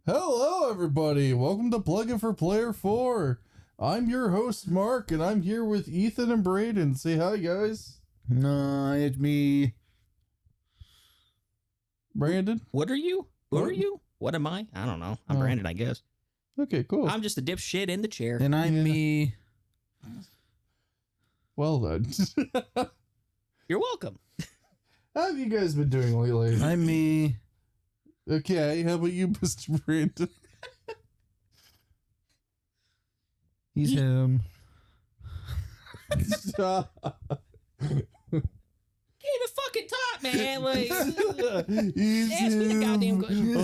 Hello, everybody. Welcome to Plugin for Player 4. I'm your host, Mark, and I'm here with Ethan and Braden. Say hi, guys. No, it's me. Brandon? What are you? Who are you? What am I? I don't know. I'm Brandon, I guess. Okay, cool. I'm just a dipshit in the chair. And I'm me. Well then. You're welcome. How have you guys been doing lately? I'm me. Okay, how about you, Mr. Brandon? He's him. Can't even fucking talk, man. Like, He's ask me the goddamn question.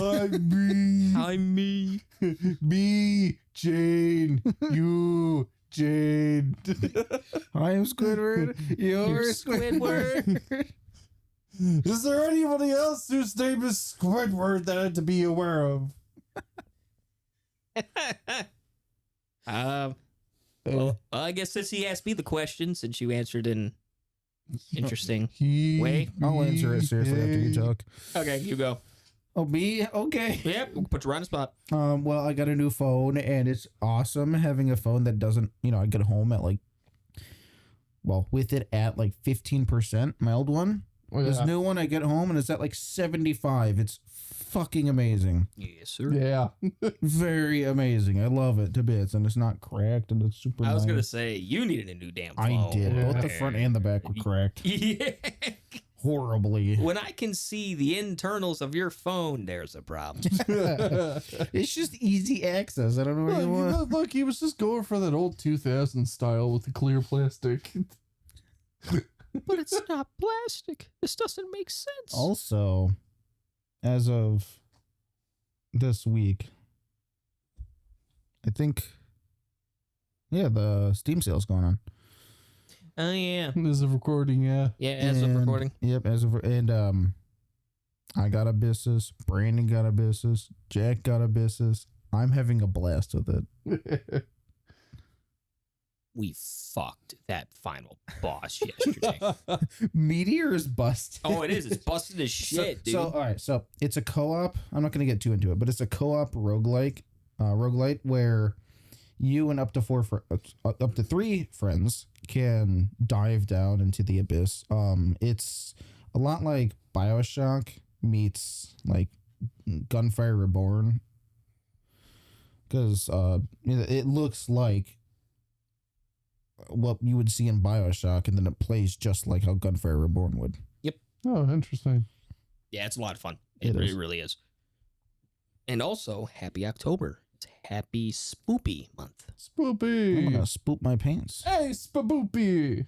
I'm me. I'm me. Me, Jane. You, Jane. I am Squidward. You're Squidward. Is there anybody else whose name is Squidward that I had to be aware of? Well, I guess since he asked me the question, since you answered in interesting He, way. I'll answer it seriously after you talk. Okay, you go. Oh, me? Okay. Yep, we'll put you right on the spot. Well, I got a new phone, and it's awesome having a phone that doesn't, I get home at with it at 15%, my old one. Oh, This yeah. new one, I get home, and it's at 75. It's fucking amazing. Yes, sir. Yeah. Very amazing. I love it to bits, and it's not cracked, and it's super I was nice. going to say, you needed a new damn phone. I did. Both the front and the back were cracked. Yeah. Horribly. When I can see the internals of your phone, there's a problem. It's just easy access. I don't know what you want. Look, he was just going for that old 2000 style with the clear plastic. But it's not plastic. This doesn't make sense. Also, as of this week, I think, the Steam sale's going on. Oh, yeah. As of recording, yeah. Yeah, as of recording. Yep, I got Abyssus, Brandon got Abyssus, Jack got Abyssus. I'm having a blast with it. We fucked that final boss yesterday. Meteor is busted. Oh, it is. It's busted as shit, dude. So, all right. So it's a co-op. I'm not going to get too into it, but it's a co-op roguelite where you and up to 3 friends can dive down into the abyss. It's a lot like BioShock meets Gunfire Reborn, because it looks like what you would see in BioShock, and then it plays just like how Gunfire Reborn would. Oh, interesting. Yeah, it's a lot of fun. It It is. really is. And also, happy October. It's happy Spoopy month. I'm Spoopy. gonna spoop my pants. Hey, Spaboopy.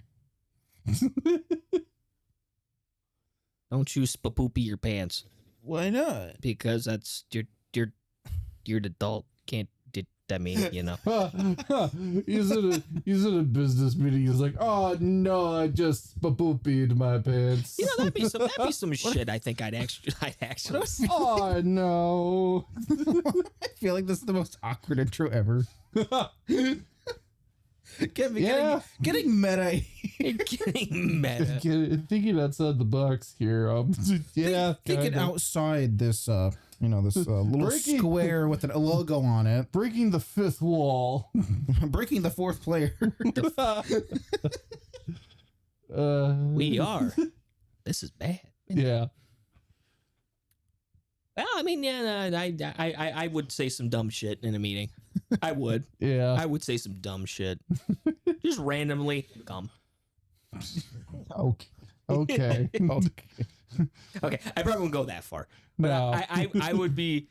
Don't you spoopy your pants, Why not? because that's you're an adult. Can't did that mean he's in a business meeting. He's like, oh no, I just spaboopied my pants. that'd be some shit. I think I'd actually. Oh no. I feel like this is the most awkward intro ever. Getting meta. Getting meta. Thinking outside the box here. Yeah, Thinking kinda. outside this, this little Breaking- square with a logo on it. Breaking the fifth wall. Breaking the 4th player. We are. This is bad. Yeah. Well, I mean, yeah, I would say some dumb shit in a meeting. I would. Yeah. I would say some dumb shit. Just randomly. Dumb. Okay. Okay. Okay, I probably won't go that far. But No. I would be.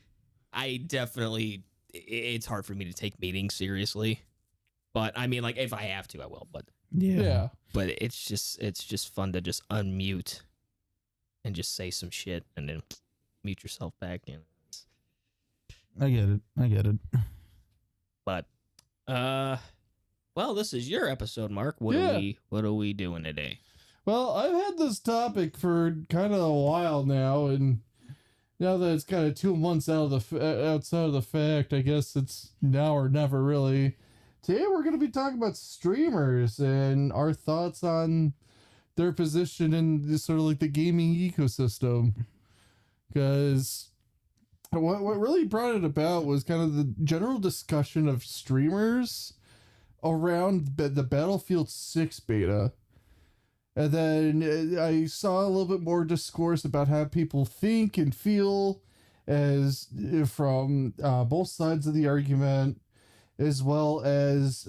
I definitely. It's hard for me to take meetings seriously. But I mean, if I have to, I will. But Yeah. but it's just fun to just unmute and just say some shit and then mute yourself back in. I get it. But well, this is your episode, Mark. What are we doing today? Well, I've had this topic for kind of a while now, and now that it's kind of 2 months outside of the fact, I guess it's now or never, really. Today we're going to be talking about streamers and our thoughts on their position in sort of the gaming ecosystem. Because what really brought it about was kind of the general discussion of streamers around the Battlefield 6 beta. And then I saw a little bit more discourse about how people think and feel as from both sides of the argument, as well as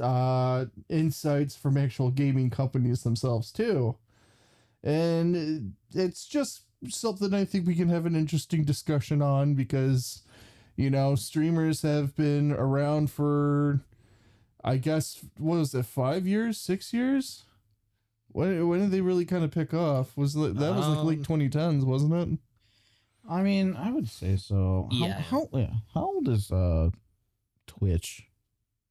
insights from actual gaming companies themselves too. And it's just something I think we can have an interesting discussion on because, you know, streamers have been around for, I guess, what was it, 5 years, 6 years? When did they really kind of pick off? Was like late 2010s, wasn't it? I mean, I would say so. Yeah. How old is Twitch?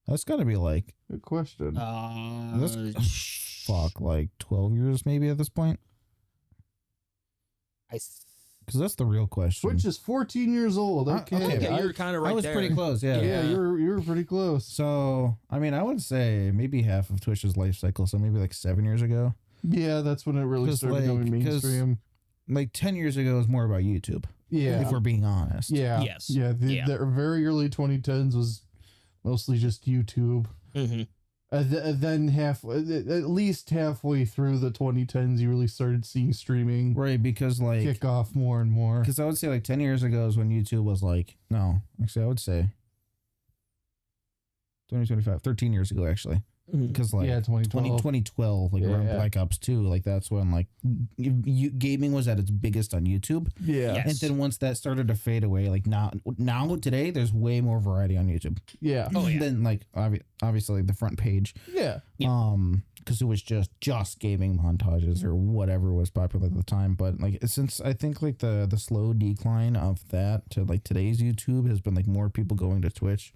That's got to be like Good question. fuck, like 12 years maybe at this point. Because that's the real question. Twitch is 14 years old. Okay, okay, yeah, you're kind of right I was there. pretty close. Yeah. yeah, you were pretty close. So I mean, I would say maybe half of Twitch's life cycle. So maybe like 7 years ago. Yeah, that's when it really 'Cause, started like, going mainstream. Like 10 years ago is more about YouTube. Yeah, If we're being honest. yeah, Yes. yeah. Yeah. The very early 2010s was mostly just YouTube. Mhm. Then at least halfway through the 2010s, you really started seeing streaming Right. Because like, kick off more and more. because I would say like 10 years ago is when YouTube was like, no, actually I would say 2025, 13 years ago actually. Mhm. Because like Yeah, 2012. 2012, like around Yeah. Black Ops 2, like that's when like gaming was at its biggest on YouTube. Yeah, Yeah. And then once that started to fade away, like now today, there's way more variety on YouTube. yeah, Oh, yeah. Than like obviously the front page. yeah. Yeah. Because it was just gaming montages or whatever was popular at the time. But like since I think like the slow decline of that to like today's YouTube has been like more people going to Twitch.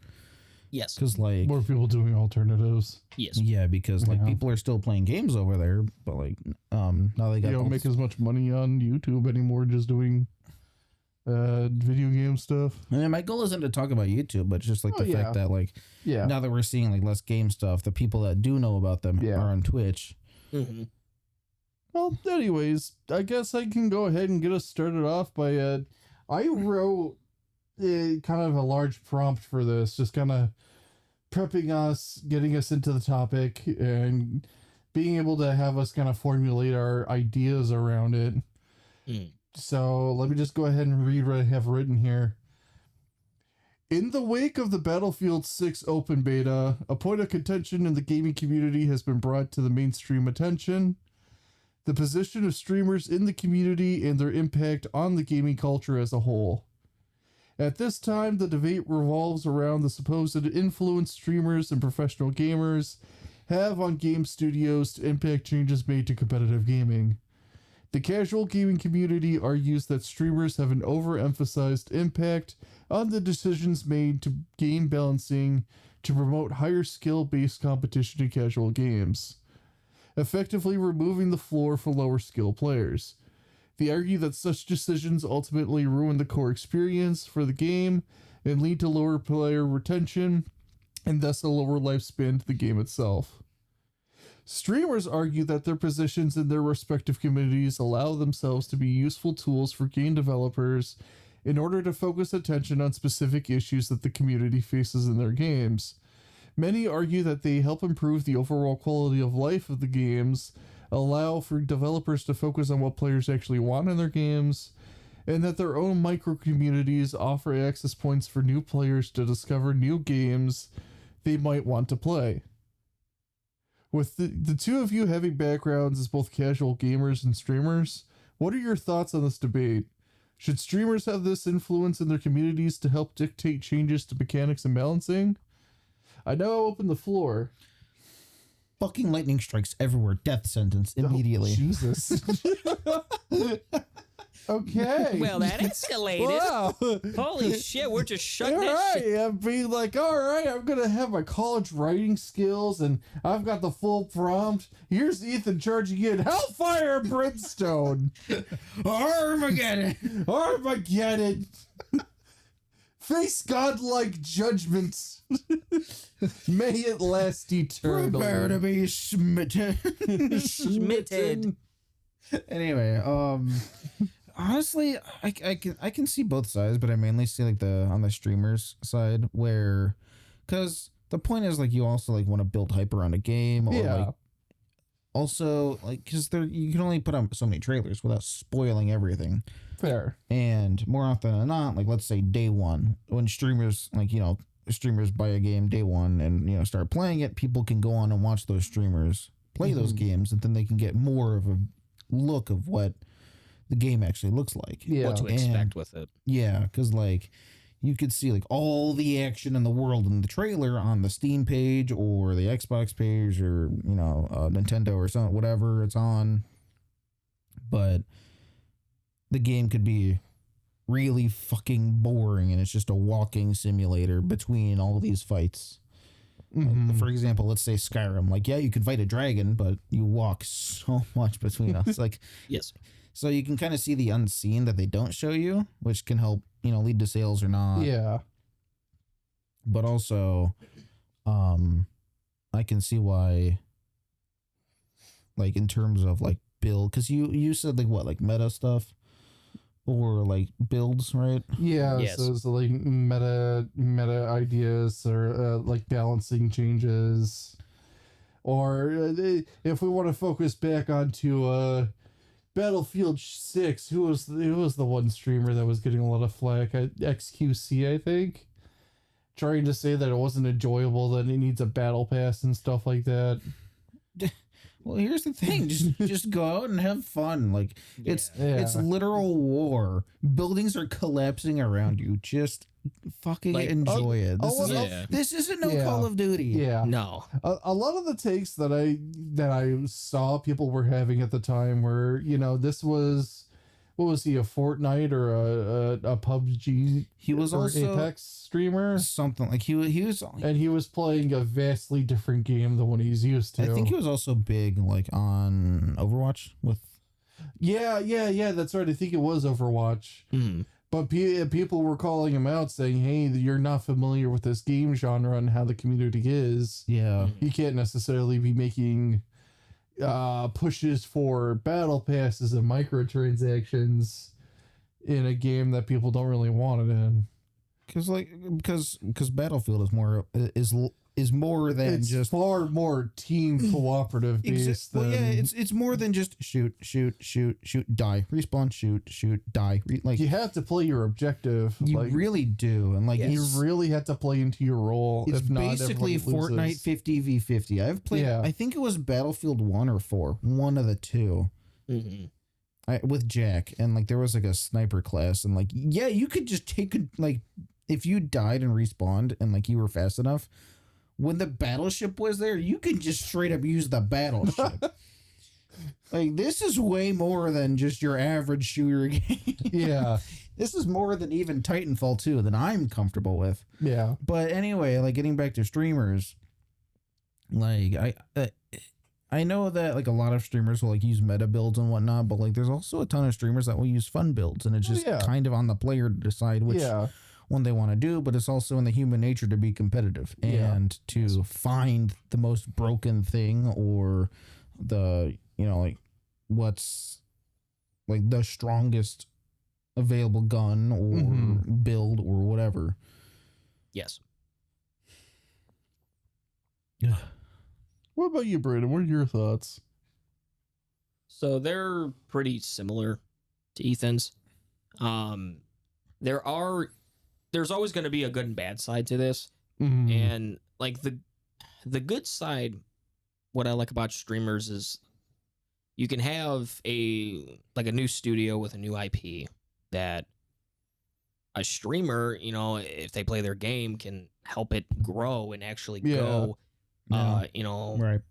Yes. Because like More people doing alternatives. Yes. yeah, because like Yeah. people are still playing games over there, but like now they They got don't make as much money on YouTube anymore, just doing video game stuff. I mean, my goal isn't to talk about YouTube, but just like Oh, the yeah. fact that like Yeah, now that we're seeing like less game stuff, the people that do know about them Yeah. are on Twitch. Mm-hmm. Well, anyways, I guess I can go ahead and get us started off by I wrote kind of a large prompt for this, just kind of prepping us, getting us into the topic, and being able to have us kind of formulate our ideas around it. Mm. So let me just go ahead and read what I have written here. In the wake of the Battlefield 6 open beta, a point of contention in the gaming community has been brought to the mainstream attention. The position of streamers in the community and their impact on the gaming culture as a whole. At this time, the debate revolves around the supposed influence streamers and professional gamers have on game studios to impact changes made to competitive gaming. The casual gaming community argues that streamers have an overemphasized impact on the decisions made to game balancing to promote higher skill-based competition in casual games, effectively removing the floor for lower skill players. They argue that such decisions ultimately ruin the core experience for the game and lead to lower player retention and thus a lower lifespan to the game itself. Streamers argue that their positions in their respective communities allow themselves to be useful tools for game developers in order to focus attention on specific issues that the community faces in their games. Many argue that they help improve the overall quality of life of the games, allow for developers to focus on what players actually want in their games, and that their own micro communities offer access points for new players to discover new games they might want to play. With the two of you having backgrounds as both casual gamers and streamers, what are your thoughts on this debate? Should streamers have this influence in their communities to help dictate changes to mechanics and balancing? I now open the floor. Fucking lightning strikes everywhere. Death sentence immediately. Oh, Jesus. Okay. Well, that escalated. Wow. Holy shit, we're just shutting All that right, shit. I'm being like, all right, I'm gonna have my college writing skills, and I've got the full prompt. Here's Ethan charging in Hellfire and Brimstone, Armageddon. Armageddon, face godlike judgment. May it last eternally. Prepare to be smitten. Smitten. Anyway, Honestly, I can see both sides, but I mainly see like the on the streamers side where, because the point is like you also like want to build hype around a game or like also like because there you can only put on so many trailers without spoiling everything. Fair. And more often than not, like let's say day one when streamers like streamers buy a game day one and start playing it, people can go on and watch those streamers play those games, and then they can get more of a look of what the game actually looks like. Yeah. What to expect with it. Yeah, because like you could see like all the action in the world in the trailer on the Steam page or the Xbox page or Nintendo or something, whatever it's on. But the game could be really fucking boring, and it's just a walking simulator between all these fights. Mhm. Like, for example, let's say Skyrim. Like, yeah, you can fight a dragon, but you walk so much between us. Like, Yes. so you can kind of see the unseen that they don't show you, which can help, lead to sales or not. Yeah. But also, I can see why, like, in terms of like build, because you said like what, like meta stuff or like builds, right? Yeah, Yes. so it's like meta ideas or like balancing changes, or if we want to focus back onto Battlefield 6, who was the one streamer that was getting a lot of flack? XQC, I think, trying to say that it wasn't enjoyable, that it needs a battle pass and stuff like that. Well, here's the thing: just go out and have fun. Like it's Yeah. literal war. Buildings are collapsing around you. Just fucking Like, enjoy it. yeah. This isn't no Yeah. Call of Duty. Yeah. No. A lot of the takes that I saw people were having at the time were, this was, what was he, a Fortnite or a PUBG He was or also Apex streamer, something like he was. and he was playing a vastly different game than what he's used to. I think he was also big like on Overwatch with. Yeah, that's right. I think it was Overwatch. Mhm. But people were calling him out saying, hey, you're not familiar with this game genre and how the community is. Yeah. You can't necessarily be making pushes for battle passes and microtransactions in a game that people don't really want it in. Because Battlefield is more than It's just far more team cooperative based well, than yeah, it's more than just shoot, die, respawn, shoot, die. Like you have to play your objective. you like, really do, and like you really have to play into your role. it's if not, basically everybody Fortnite loses. 50v50. I've played. Yeah. I think it was Battlefield 1 or 4, one of the two. Mhm. With Jack, and like there was like a sniper class, and like yeah, you could just take like if you died and respawned and like you were fast enough, when the battleship was there, you could just straight up use the battleship. Like this is way more than just your average shooter game. Yeah, This is more than even Titanfall 2 that I'm comfortable with. yeah, But anyway, like getting back to streamers, like I know that like a lot of streamers will like use meta builds and whatnot, but like there's also a ton of streamers that will use fun builds, and it's just yeah. kind of on the player to decide which yeah. one they want to do. But it's also in the human nature to be competitive Yeah. and to find the most broken thing or the like what's like the strongest available gun or Mhm. build or whatever. Yes. What about you, Brandon? What are your thoughts? So they're pretty similar to Ethan's. There's always going to be a good and bad side to this, Mhm. and like the good side, what I like about streamers is you can have a new studio with a new IP that a streamer, if they play their game, can help it grow and actually go, Right.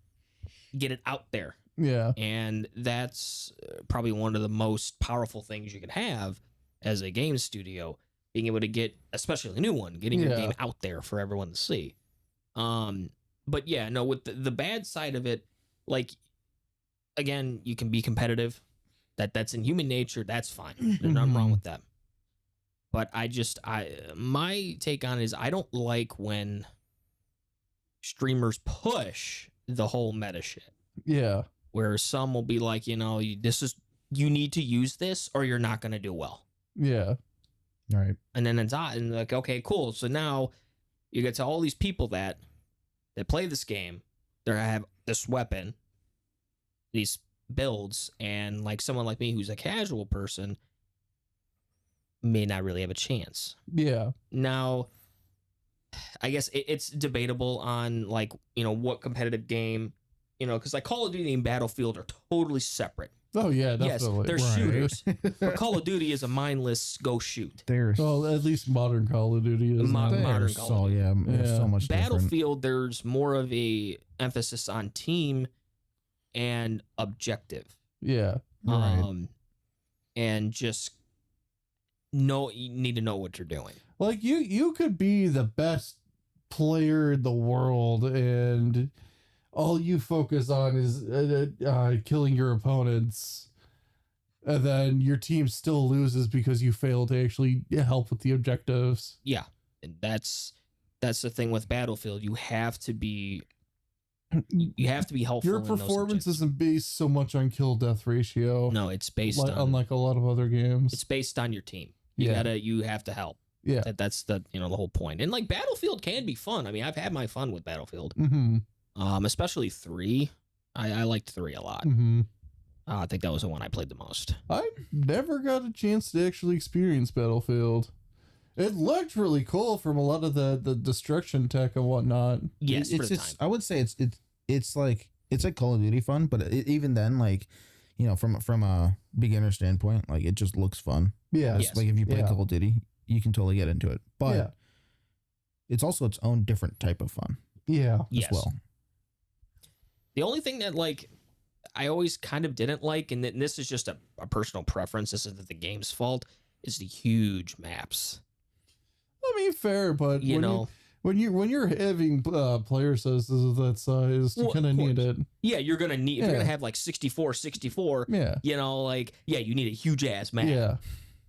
get it out there. Yeah, And that's probably one of the most powerful things you can have as a game studio, being able to get, especially a new one, getting your Yeah. game out there for everyone to see. But yeah, no, with the bad side of it, like, again, you can be competitive. That's in human nature. That's fine. There's nothing wrong with that. But my take on it is I don't like when streamers push the whole meta shit, yeah, where some will be like, this is you need to use this or you're not going to do well. Yeah. Right. And then it's odd, and like, okay, cool. So now you get to all these people that play this game. They have this weapon, these builds, and like someone like me who's a casual person may not really have a chance. Yeah. Now, I guess it's debatable on like, you know, what competitive game, you know, because like Call of Duty and Battlefield are totally separate. Oh yeah, Yes, definitely. they're Right. shooters, but Call of Duty is a mindless go shoot. There's Well, at least modern Call of Duty is. Modern not. Call so of Duty. yeah, there's Yeah. so much different. Battlefield, there's more of a emphasis on team and objective. Yeah. Right. And just you need to know what you're doing. Like you could be the best player in the world, and all you focus on is killing your opponents, and then your team still loses because you fail to actually help with the objectives. Yeah, and that's the thing with Battlefield. You have to be helpful. Your in those performance objectives. isn't based so much on kill death ratio, No, it's based on unlike a lot of other games. it's based on your team. Yeah. You have to help. Yeah. That's the the whole point. And like Battlefield can be fun. I mean, I've had my fun with Battlefield. Mm-hmm. Especially 3. I liked 3 a lot. Mm-hmm. I think that was the one I played the most. I never got a chance to actually experience Battlefield. It looked really cool from a lot of the destruction tech and whatnot. Yes, for it's the just, time. I would say it's like Call of Duty fun, but even then, like, you know, from a beginner standpoint, like, it just looks fun. Yeah. Yes. Like, if you play Yeah. Call of Duty, you can totally get into it. But Yeah. it's also its own different type of fun Yeah. Yes. as well. The only thing that like I always kind of didn't like, and this is just a personal preference, this isn't the game's fault, is the huge maps. I mean, fair, but You know, when you're having player sizes of that size, you Well, kind of of need course. it. yeah, you're gonna need if you're Yeah. gonna have like 64, Yeah. you know, like you need a huge ass map. Yeah.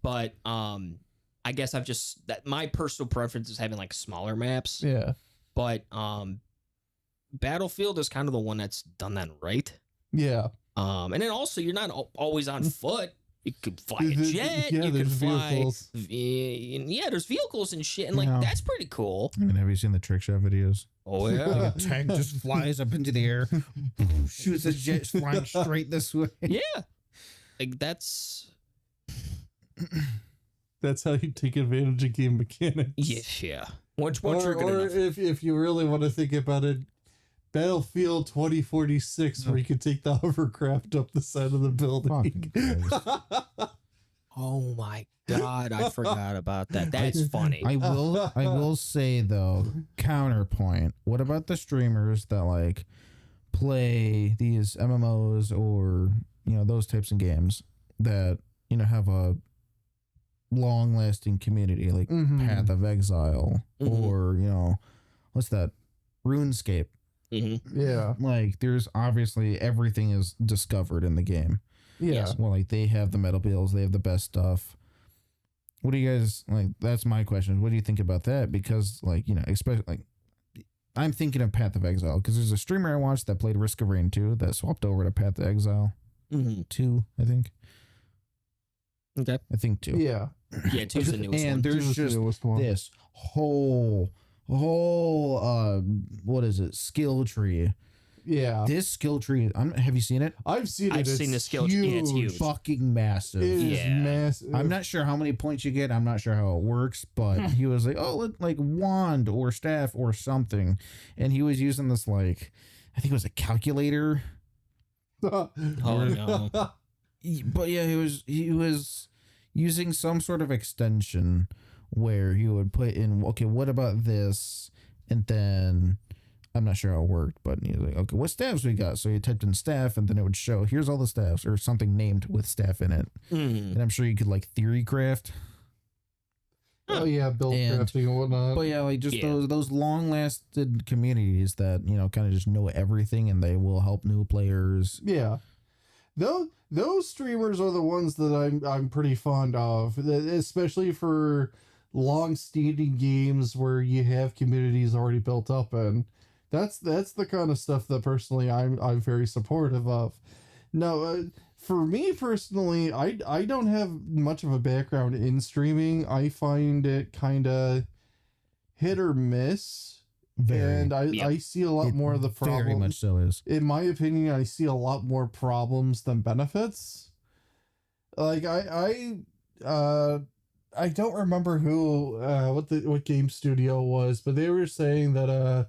But I guess I've just that my personal preference is having like smaller maps. Yeah. But Battlefield is kind of the one that's done that right. Yeah. And then also you're not always on foot. You could fly a There's- jet. yeah, you could there's fly. vehicles. Yeah, there's vehicles and shit, and like Yeah. that's pretty cool. I mean, have you seen the trick shot videos? Oh Like yeah, a tank just flies up into the air, shoots a jet flying straight this way. yeah. Like that's That's how you take advantage of game mechanics. yeah. Once you're good or enough. if you really want to think about it, Battlefield 2046, where you can take the hovercraft up the side of the building. Fucking Christ. Oh my god, I forgot about that. That's funny. I will say though, counterpoint. What about the streamers that like play these MMOs or, you know, those types of games that, you know, have a long lasting community like Mhm. Path of Exile Mhm. or, you know, what's that? RuneScape. Mm-hmm. Yeah. Like, there's obviously everything is discovered in the game. Yeah. Yes. Well, like, they have the metal bills, they have the best stuff. What do you guys like? That's my question. What do you think about that? Because, like, you know, especially like, I'm thinking of Path of Exile because there's a streamer I watched that played Risk of Rain 2 that swapped over to Path of Exile Mm-hmm. 2, I think. Okay. I think 2. Yeah. Yeah, two's the newest And one. there's just this whole what is it, skill tree. Yeah. This skill tree, have you seen it? I've seen it. I've seen the skill tree. Yeah, it's huge. Fucking massive. It is Yeah. massive. I'm not sure how many points you get. I'm not sure how it works, but he was like, "Oh, like wand or staff or something," and he was using this like, I think it was a calculator. Oh no. But yeah, he was using some sort of extension where he would put in, okay, what about this, and then I'm not sure how it worked, but he was like, okay, what staffs we got? So he typed in staff, and then it would show here's all the staffs or something named with staff in it, Mm. and I'm sure you could like theory craft. Oh yeah, build And- crafting and whatnot. But yeah, like just Yeah. those long lasted communities that, you know, kind of just know everything and they will help new players. Yeah, those streamers are the ones that I'm pretty fond of, especially for long-standing games where you have communities already built up, and that's the kind of stuff that personally I'm very supportive of. No, For me personally, I don't have much of a background in streaming. I find it kind of hit or miss. And I see a lot more of the problems. Very much so is. In my opinion, I see a lot more problems than benefits. Like I don't remember who what game studio was, but they were saying that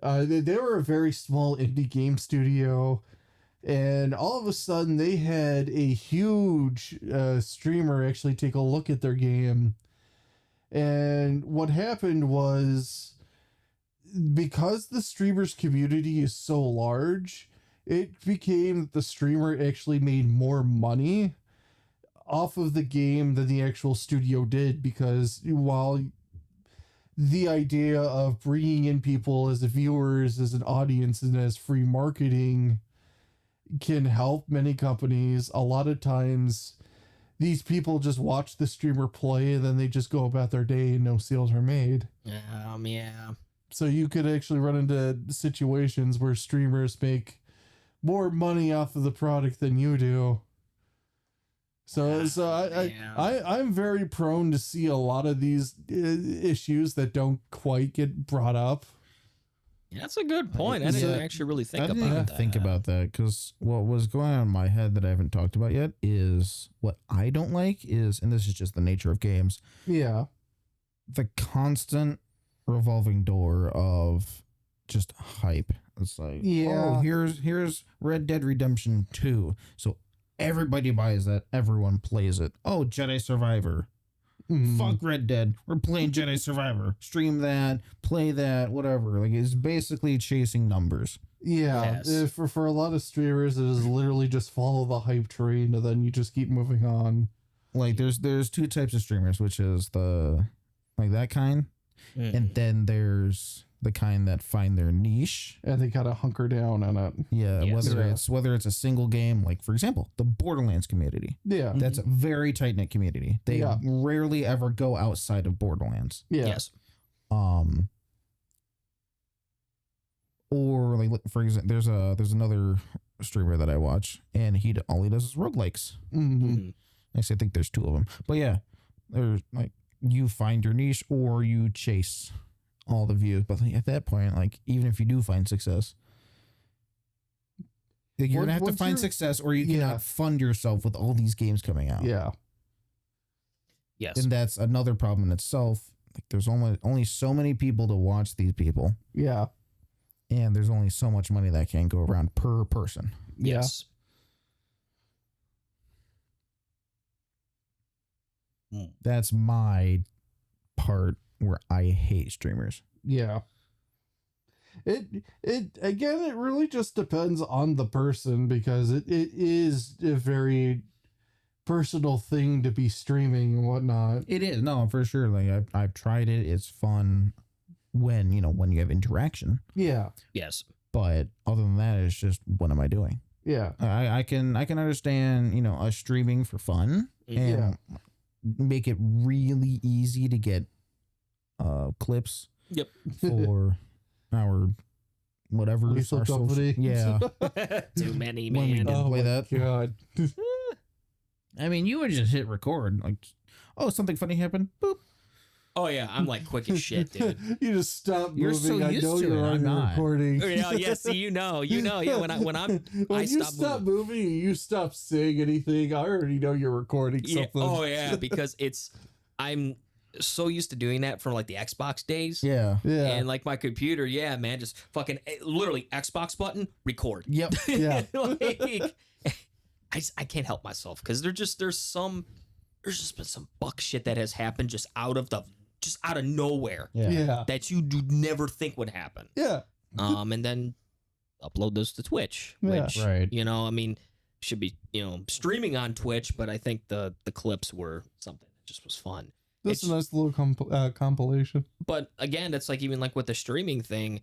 they were a very small indie game studio, and all of a sudden they had a huge streamer actually take a look at their game. And what happened was, because the streamers community is so large, it became that the streamer actually made more money off of the game than the actual studio did, because while the idea of bringing in people as viewers, as an audience, and as free marketing can help many companies, a lot of times these people just watch the streamer play and then they just go about their day and no sales are made. Yeah. So you could actually run into situations where streamers make more money off of the product than you do. So I'm very prone to see a lot of these issues that don't quite get brought up. Yeah, that's a good point. I didn't actually really think about that. I didn't even think about that, because what was going on in my head that I haven't talked about yet is what I don't like is, and this is just the nature of games, Yeah. the constant revolving door of just hype. It's like, Yeah. oh, here's Red Dead Redemption 2. So everybody buys that, everyone plays it. Oh, Jedi Survivor. Mhm. Fuck Red Dead. We're playing Jedi Survivor. Stream that, play that, whatever. Like, it's basically chasing numbers. Yeah. Yes. For a lot of streamers, it is literally just follow the hype train and then you just keep moving on. Like, there's two types of streamers, which is the like that kind, and then there's the kind that find their niche. And they gotta hunker down on it. Yeah, Yes. whether it's a single game, like for example, the Borderlands community. Yeah. That's a very tight knit community. They Yeah. rarely ever go outside of Borderlands. Yeah. Yes. Or like for example, there's another streamer that I watch, and all he does is roguelikes. Mhm. Actually, I think there's two of them. But yeah, there's like, you find your niche or you chase all the views. But like, at that point, like, even if you do find success, like, you're gonna have to Once find you're- success, or you Yeah. cannot fund yourself with all these games coming out. Yeah. Yes. And that's another problem in itself. Like, there's only so many people to watch these people, Yeah. and there's only so much money that can go around per person. Yeah. Yes. That's my part where I hate streamers. Yeah. It again, it really just depends on the person, because it is a very personal thing to be streaming and whatnot. It is, no, for sure. Like, I've tried it. It's fun when you have interaction. Yeah. Yes. But other than that, it's just, what am I doing? Yeah. I can understand, us streaming for fun and make it really easy to get clips. Yep. For our whatever Lethal our social- Company. yeah. Too many, When we man. did play my that. God. I mean, you would just hit record, like, oh, something funny happened. Boop. Oh yeah, I'm like quick as shit, dude. You just stop moving. You're so I used know to you're it, on I'm your not. recording. Yeah, see, you know. Yeah, when when I you stop stop moving, you stop saying anything. I already know you're recording Yeah. something. Oh yeah, because I'm so used to doing that from like the Xbox days. Yeah. Yeah. And like my computer, yeah, man, just fucking literally Xbox button, record. Yep. Yeah. Like, I can't help myself, because there's just been some buck shit that has happened just out of nowhere Yeah. Yeah. that you do never think would happen. Yeah. And then upload those to Twitch, Yeah. which Right. should be streaming on Twitch, but I think the clips were something that just was fun. That's a nice little compilation. But again, that's like, even like with the streaming thing,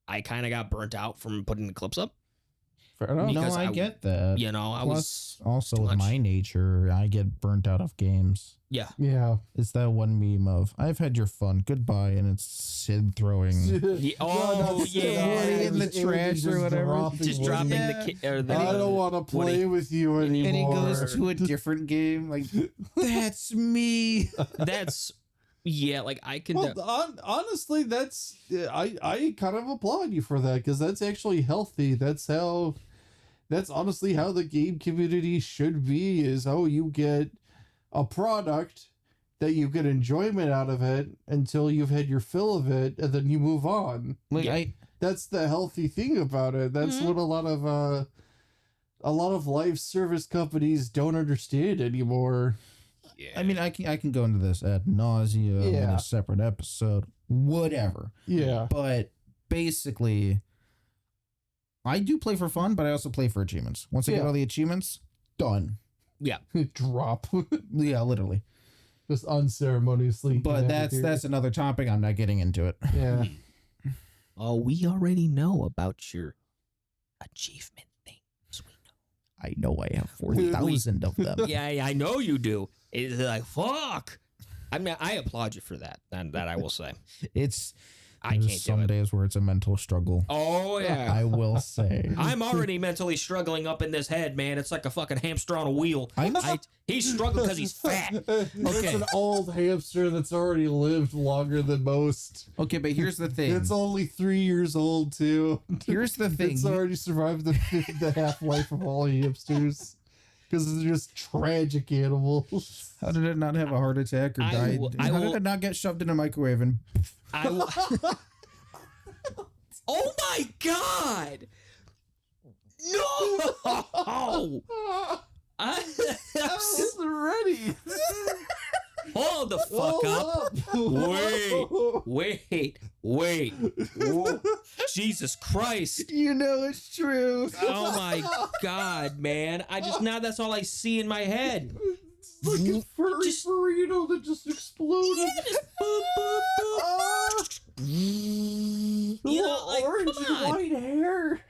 I kind of got burnt out from putting the clips up. fair enough. No, Because I I- get that. You know, I was Plus, also too with much. my nature, I get burnt out of games. yeah. Yeah. It's that one meme of "I've had your fun, goodbye," and it's Sid throwing. Oh, yeah. in the trash or whatever. Just dropping the or I the don't want to play with you anymore. And he goes to a different game. Like, that's me. that's yeah. Like I can. Well, honestly, that's I kind of applaud you for that because that's actually healthy. That's honestly how the game community should be. Is you get a product that you get enjoyment out of it until you've had your fill of it, and then you move on. Like Yeah. That's the healthy thing about it. That's what a lot of live service companies don't understand anymore. yeah. I mean, I can go into this ad nauseum in Yeah. a separate episode, whatever. Yeah. But basically, I do play for fun, but I also play for achievements. Once I get Yeah. all the achievements, done. Drop. Yeah, literally. Just unceremoniously. But get out that's another topic. I'm not getting into it. of here. Yeah. Oh, we already know about your achievement things. We I know I have 4,000 of them. know. Yeah, I know you do. It's like fuck. I mean, I applaud you for that. That I will say. It's I there's can't some do it. days where it's a mental struggle. Oh yeah. I will say. I'm already mentally struggling up in this head, man. It's like a fucking hamster on a wheel. I'm- He's struggling because he's fat. It's Okay. an old hamster that's already lived longer than most. Okay, but here's the thing. It's only 3 years old too. Here's the thing. It's already survived the half life of all hamsters because they're just tragic animals. How did it not have a heart attack or I die? will- How did it not get shoved in a microwave and I will- oh my god! No! I, It's ready. hold the fuck up! Wait! Whoa. Jesus Christ! you know it's true? Oh my god, man! Now that's all I see in my head. Fucking furry Just- burrito that just exploded. Boop, boop, boop. Ah! You know, like, Orange come and on. white hair.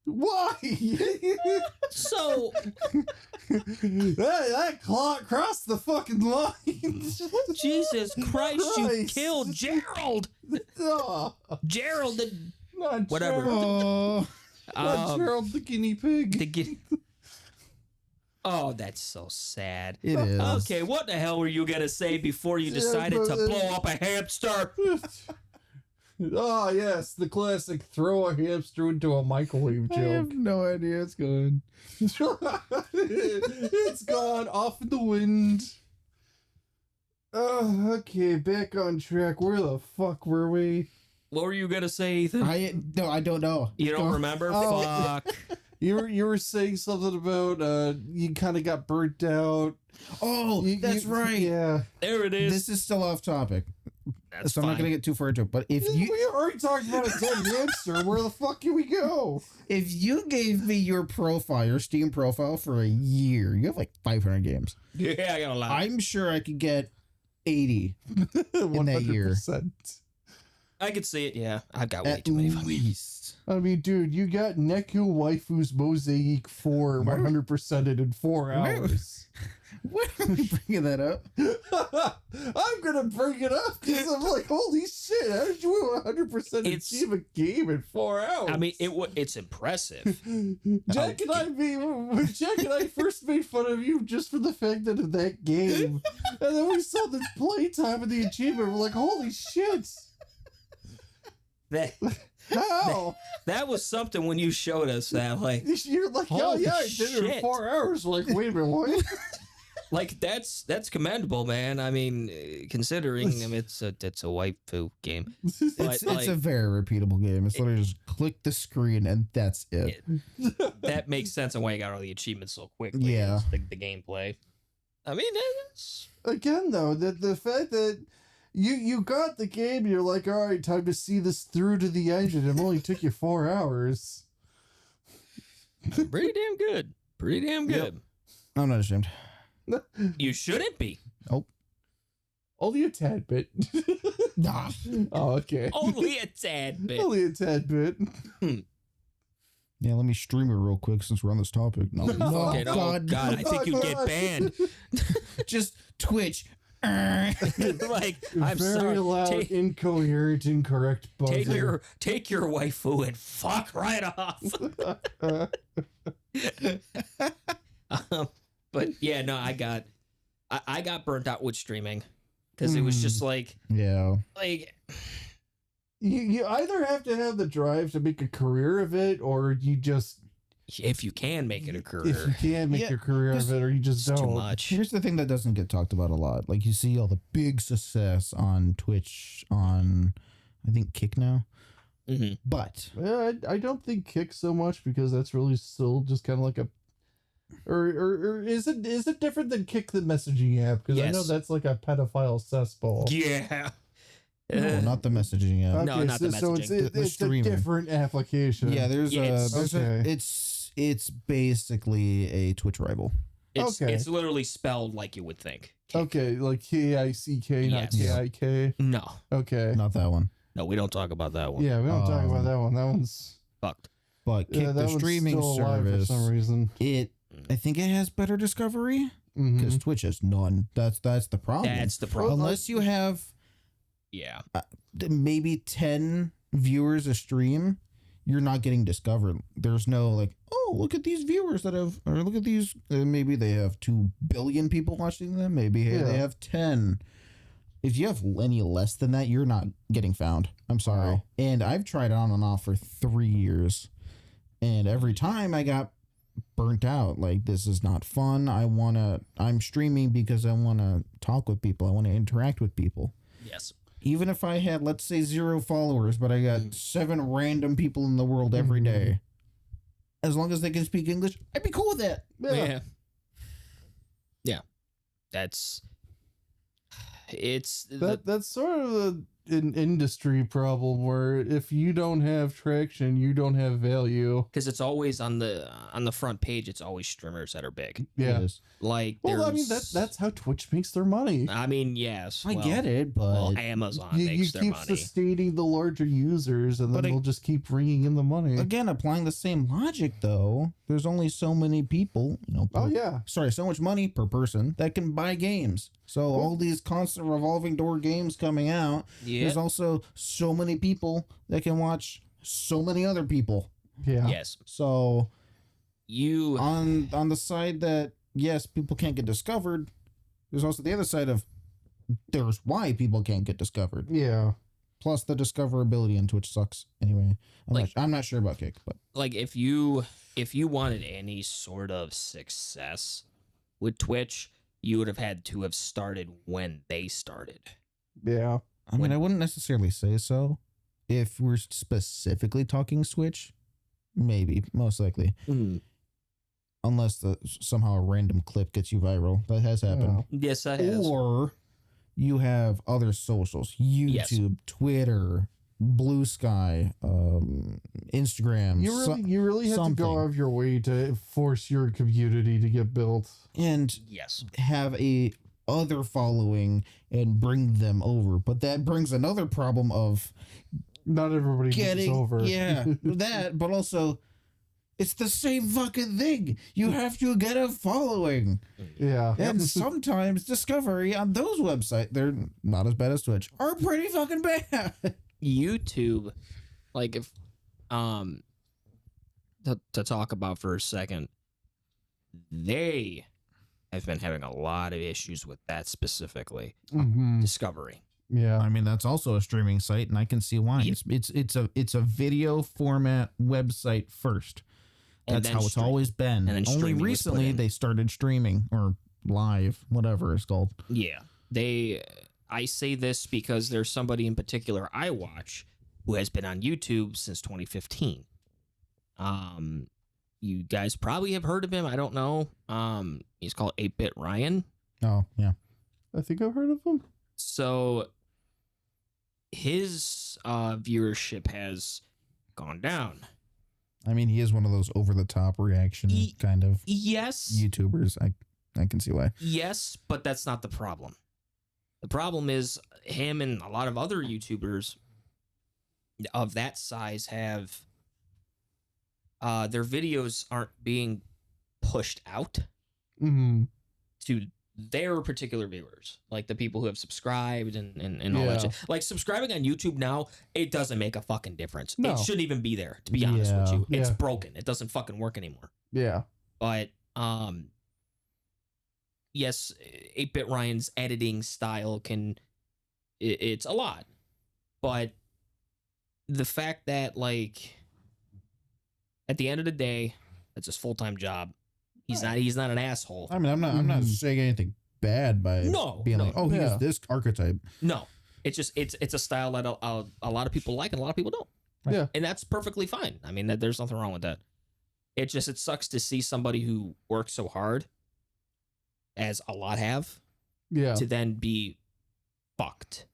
Why? So that claw crossed the fucking line. Jesus Christ, you Christ. killed Gerald. Oh, Gerald, the not Whatever. Gerald. Oh, Not Gerald the guinea pig. the get. Oh, that's so sad. it is. Okay, what the hell were you gonna say before you decided to blow up a hamster? Oh yes, the classic throw a hamster into a microwave I have joke. no idea. It's good. It's gone off in the wind. Okay, back on track. Where the fuck were we? What were you gonna say, Ethan? I don't know. You don't remember? Oh. Fuck. You were saying something about you kind of got burnt out. Oh, that's right. Yeah. There it is. This is still off topic, That's so I'm not fine. gonna get too far into it. But if We you already talked about a dead hamster. Where the fuck can we go? gave me your profile, your Steam profile for a year, you have like 500 games. Yeah, I got a lot. I'm sure I could get 80 in that year. 100%. I could see it. Yeah, I've got way At too many. fucking- least. I mean, dude, you got Neku Waifu's Mosaic 4 Why- 100%ed in 4 Why- hours. Why are we bringing that up? I'm gonna bring it up because I'm like, holy shit! How did you 100% It's- achieve a game in 4 hours? I mean, it's impressive. Jack and I first made fun of you just for the fact that of that game, and then we saw the playtime and the achievement. We're like, holy shit! That How? that was something when you showed us that. Like, You're like, oh Holy yeah, I did it in shit. 4 hours. We're like, wait a minute, what? like that's commendable, man. I mean, considering it's a waifu game. But, It's like- a very repeatable game. It's literally just click the screen and that's it. That makes sense on why you got all the achievements so quickly. Yeah. is the gameplay. I mean, it's Again, though, the fact that you got the game, you're like, all right, time to see this through to the end, and it only took you 4 hours. pretty damn good. Pretty damn good. I'm not ashamed. You shouldn't be. Nope. Only a tad bit. Nah. Oh, okay. Only a tad bit. Only a tad bit. Yeah, let me stream it real quick since we're on this topic. No, Okay, oh, God, I think you get banned. Just Twitch. Like, I'm Very sorry. loud, incoherent, incorrect buzzing. Take your waifu and fuck right off. But yeah, no, I got burnt out with streaming because it was just like Yeah. You either have to have the drive to make a career of it, or you just, if you can make it a if you career, can make Yeah, a career of it, or you just it's too don't. much. Here's the thing that doesn't get talked about a lot. Like you see all the big success on Twitch, on I think Kick now. Mhm. But Yeah, I don't think Kick so much because that's really still just kind of like a, or is it different than Kick the messaging app? Because I know Yes. that's like a pedophile cesspool. Yeah. no, not the messaging app. No, not the so it's messaging. The it's a streaming. different application. Yeah, there's Okay. it's basically a Twitch rival. Okay. It's literally spelled like you would think. Okay, like KICK, not Yes. KIK. No. Okay. Not that one. No, we don't talk about that one. Yeah, we don't talk about that one. That one's Fucked. But Kick, that the one's streaming still alive service, for some reason. I think it has better discovery because Mhm. Twitch has none. That's the problem. That's the problem. Unless you have Yeah. maybe 10 viewers a stream, you're not getting discovered. There's no like, oh, look at these viewers that have, or look at these. Maybe they have 2 billion people watching them. Maybe Yeah. they have 10. If you have any less than that, you're not getting found. I'm sorry. Wow. And I've tried on and off for 3 years. And every time I got burnt out. Like, this is not fun. I'm streaming because I want to talk with people. I want to interact with people. Yes. Even if I had, let's say, 0 followers, but I got 7 random people in the world every day, as long as they can speak English, I'd be cool with that. Yeah. That's sort of an industry problem where if you don't have traction, you don't have value. because it's always on the front page. It's always streamers that are big. Yeah. It is. Like, Well, I mean there's- that's how Twitch makes their money. I mean, yes. I get it, but Well, Amazon You makes their keep money. sustaining the larger users, and then But they'll just keep bringing in the money. again, applying the same logic, though, there's only so many people, Oh yeah, so much money per person that can buy games. So all these constant revolving door games coming out, Yeah. there's also so many people that can watch so many other people. yeah. Yes. So You. on the side that yes, people can't get discovered, there's also the other side of there's why people can't get discovered. Yeah. Plus the discoverability in Twitch sucks. Anyway, Like- I'm not sure about Kick, but Like, if you wanted any sort of success with Twitch, you would have had to have started when they started. Yeah. I mean, I wouldn't necessarily say so. If we're specifically talking Switch, maybe, most likely. Unless somehow a random clip gets you viral. That has happened. Yes, I have. Or you have other socials. YouTube, Twitter, Blue Sky, Instagram. You really have to something. go out of your way to force your community to get built. and Yes. have a other following and bring them over. But that brings another problem of Not everybody gets getting over. yeah that, but also it's the same fucking thing. You have to get a following, Yeah. and sometimes discovery on those websites, they're not as bad as Twitch, are pretty fucking bad. YouTube, like, if to talk about for a second, they have been having a lot of issues with that specifically. Mhm. Discovery. Yeah. I mean, that's also a streaming site, and I can see why. Yeah. It's a video format website first. And That's then how it's stream- always been. and then Only streaming was put recently in. they started streaming or live, whatever it's called. Yeah. I say this because there's somebody in particular I watch who has been on YouTube since 2015. You guys probably have heard of him. I don't know. He's called 8-Bit Ryan. Oh yeah. I think I've heard of them. So his viewership has gone down. I mean, he is one of those over the top reaction kind of Yes. YouTubers. I can see why. Yes, but that's not the problem. The problem is him and a lot of other YouTubers of that size have their videos aren't being pushed out Mm-hmm. to their particular viewers, like the people who have subscribed and all that Yeah. shit. Like subscribing on YouTube now, it doesn't make a fucking difference. No. It shouldn't even be there, to be honest with Yeah. you. It's Yeah. broken. It doesn't fucking work anymore. Yeah. But yes, 8-Bit Ryan's editing style it's a lot. But the fact that, like, at the end of the day, it's his full-time job. He's not an asshole. I mean, I'm not Mhm. saying anything bad by No, being no. like, oh, he's Yeah. this archetype. No, it's just it's a style that a lot of people like and a lot of people don't. Right. Yeah. And that's perfectly fine. I mean, there's nothing wrong with that. It sucks to see somebody who works so hard, as a lot have, Yeah. to then be fucked.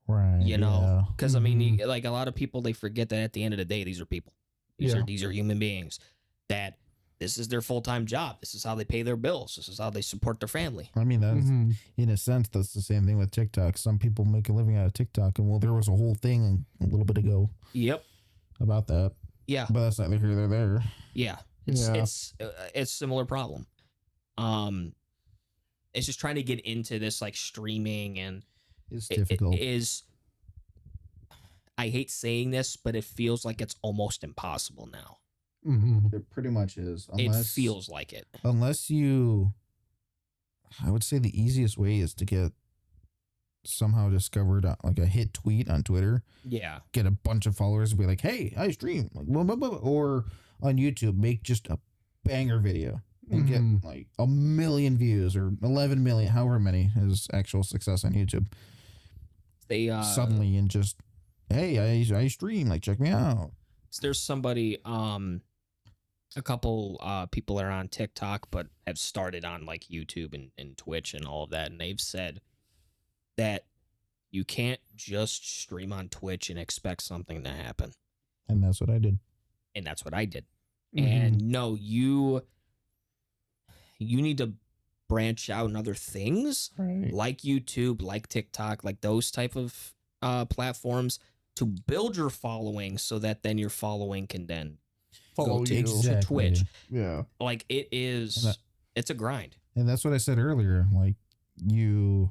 Right. You know, because I mean, Mhm. like a lot of people, they forget that at the end of the day, these are people. These Yeah. are human beings. That this is their full time job. This is how they pay their bills. This is how they support their family. I mean, that's Mhm. in a sense, that's the same thing with TikTok. Some people make a living out of TikTok, and well, there was a whole thing a little bit ago Yep. about that, Yeah. but that's neither here nor there. Yeah. Yeah. It's a similar problem. It's just trying to get into this like streaming and It's it difficult. is. I hate saying this, but it feels like it's almost impossible now. Mhm. It pretty much is. It feels like it. Unless you, I would say the easiest way is to get somehow discovered like a hit tweet on Twitter, Yeah. get a bunch of followers and be like, hey, I stream, like, blah, blah, blah. Or on YouTube, make just a banger video and Mhm. get like 1 million views or 11 million, however many is actual success on YouTube They suddenly, and just, hey, I stream, like, check me out. there's somebody a couple people that are on TikTok but have started on like YouTube and Twitch and all of that, and they've said that you can't just stream on Twitch and expect something to happen. And that's what I did. And that's what I did. Mhm. And no, you need to branch out in other things Right. like YouTube, like TikTok, like those type of platforms to build your following, so that then your following can then Follow go to, you. to Twitch. Yeah. Like it is, And that- it's a grind. And that's what I said earlier. Like, you're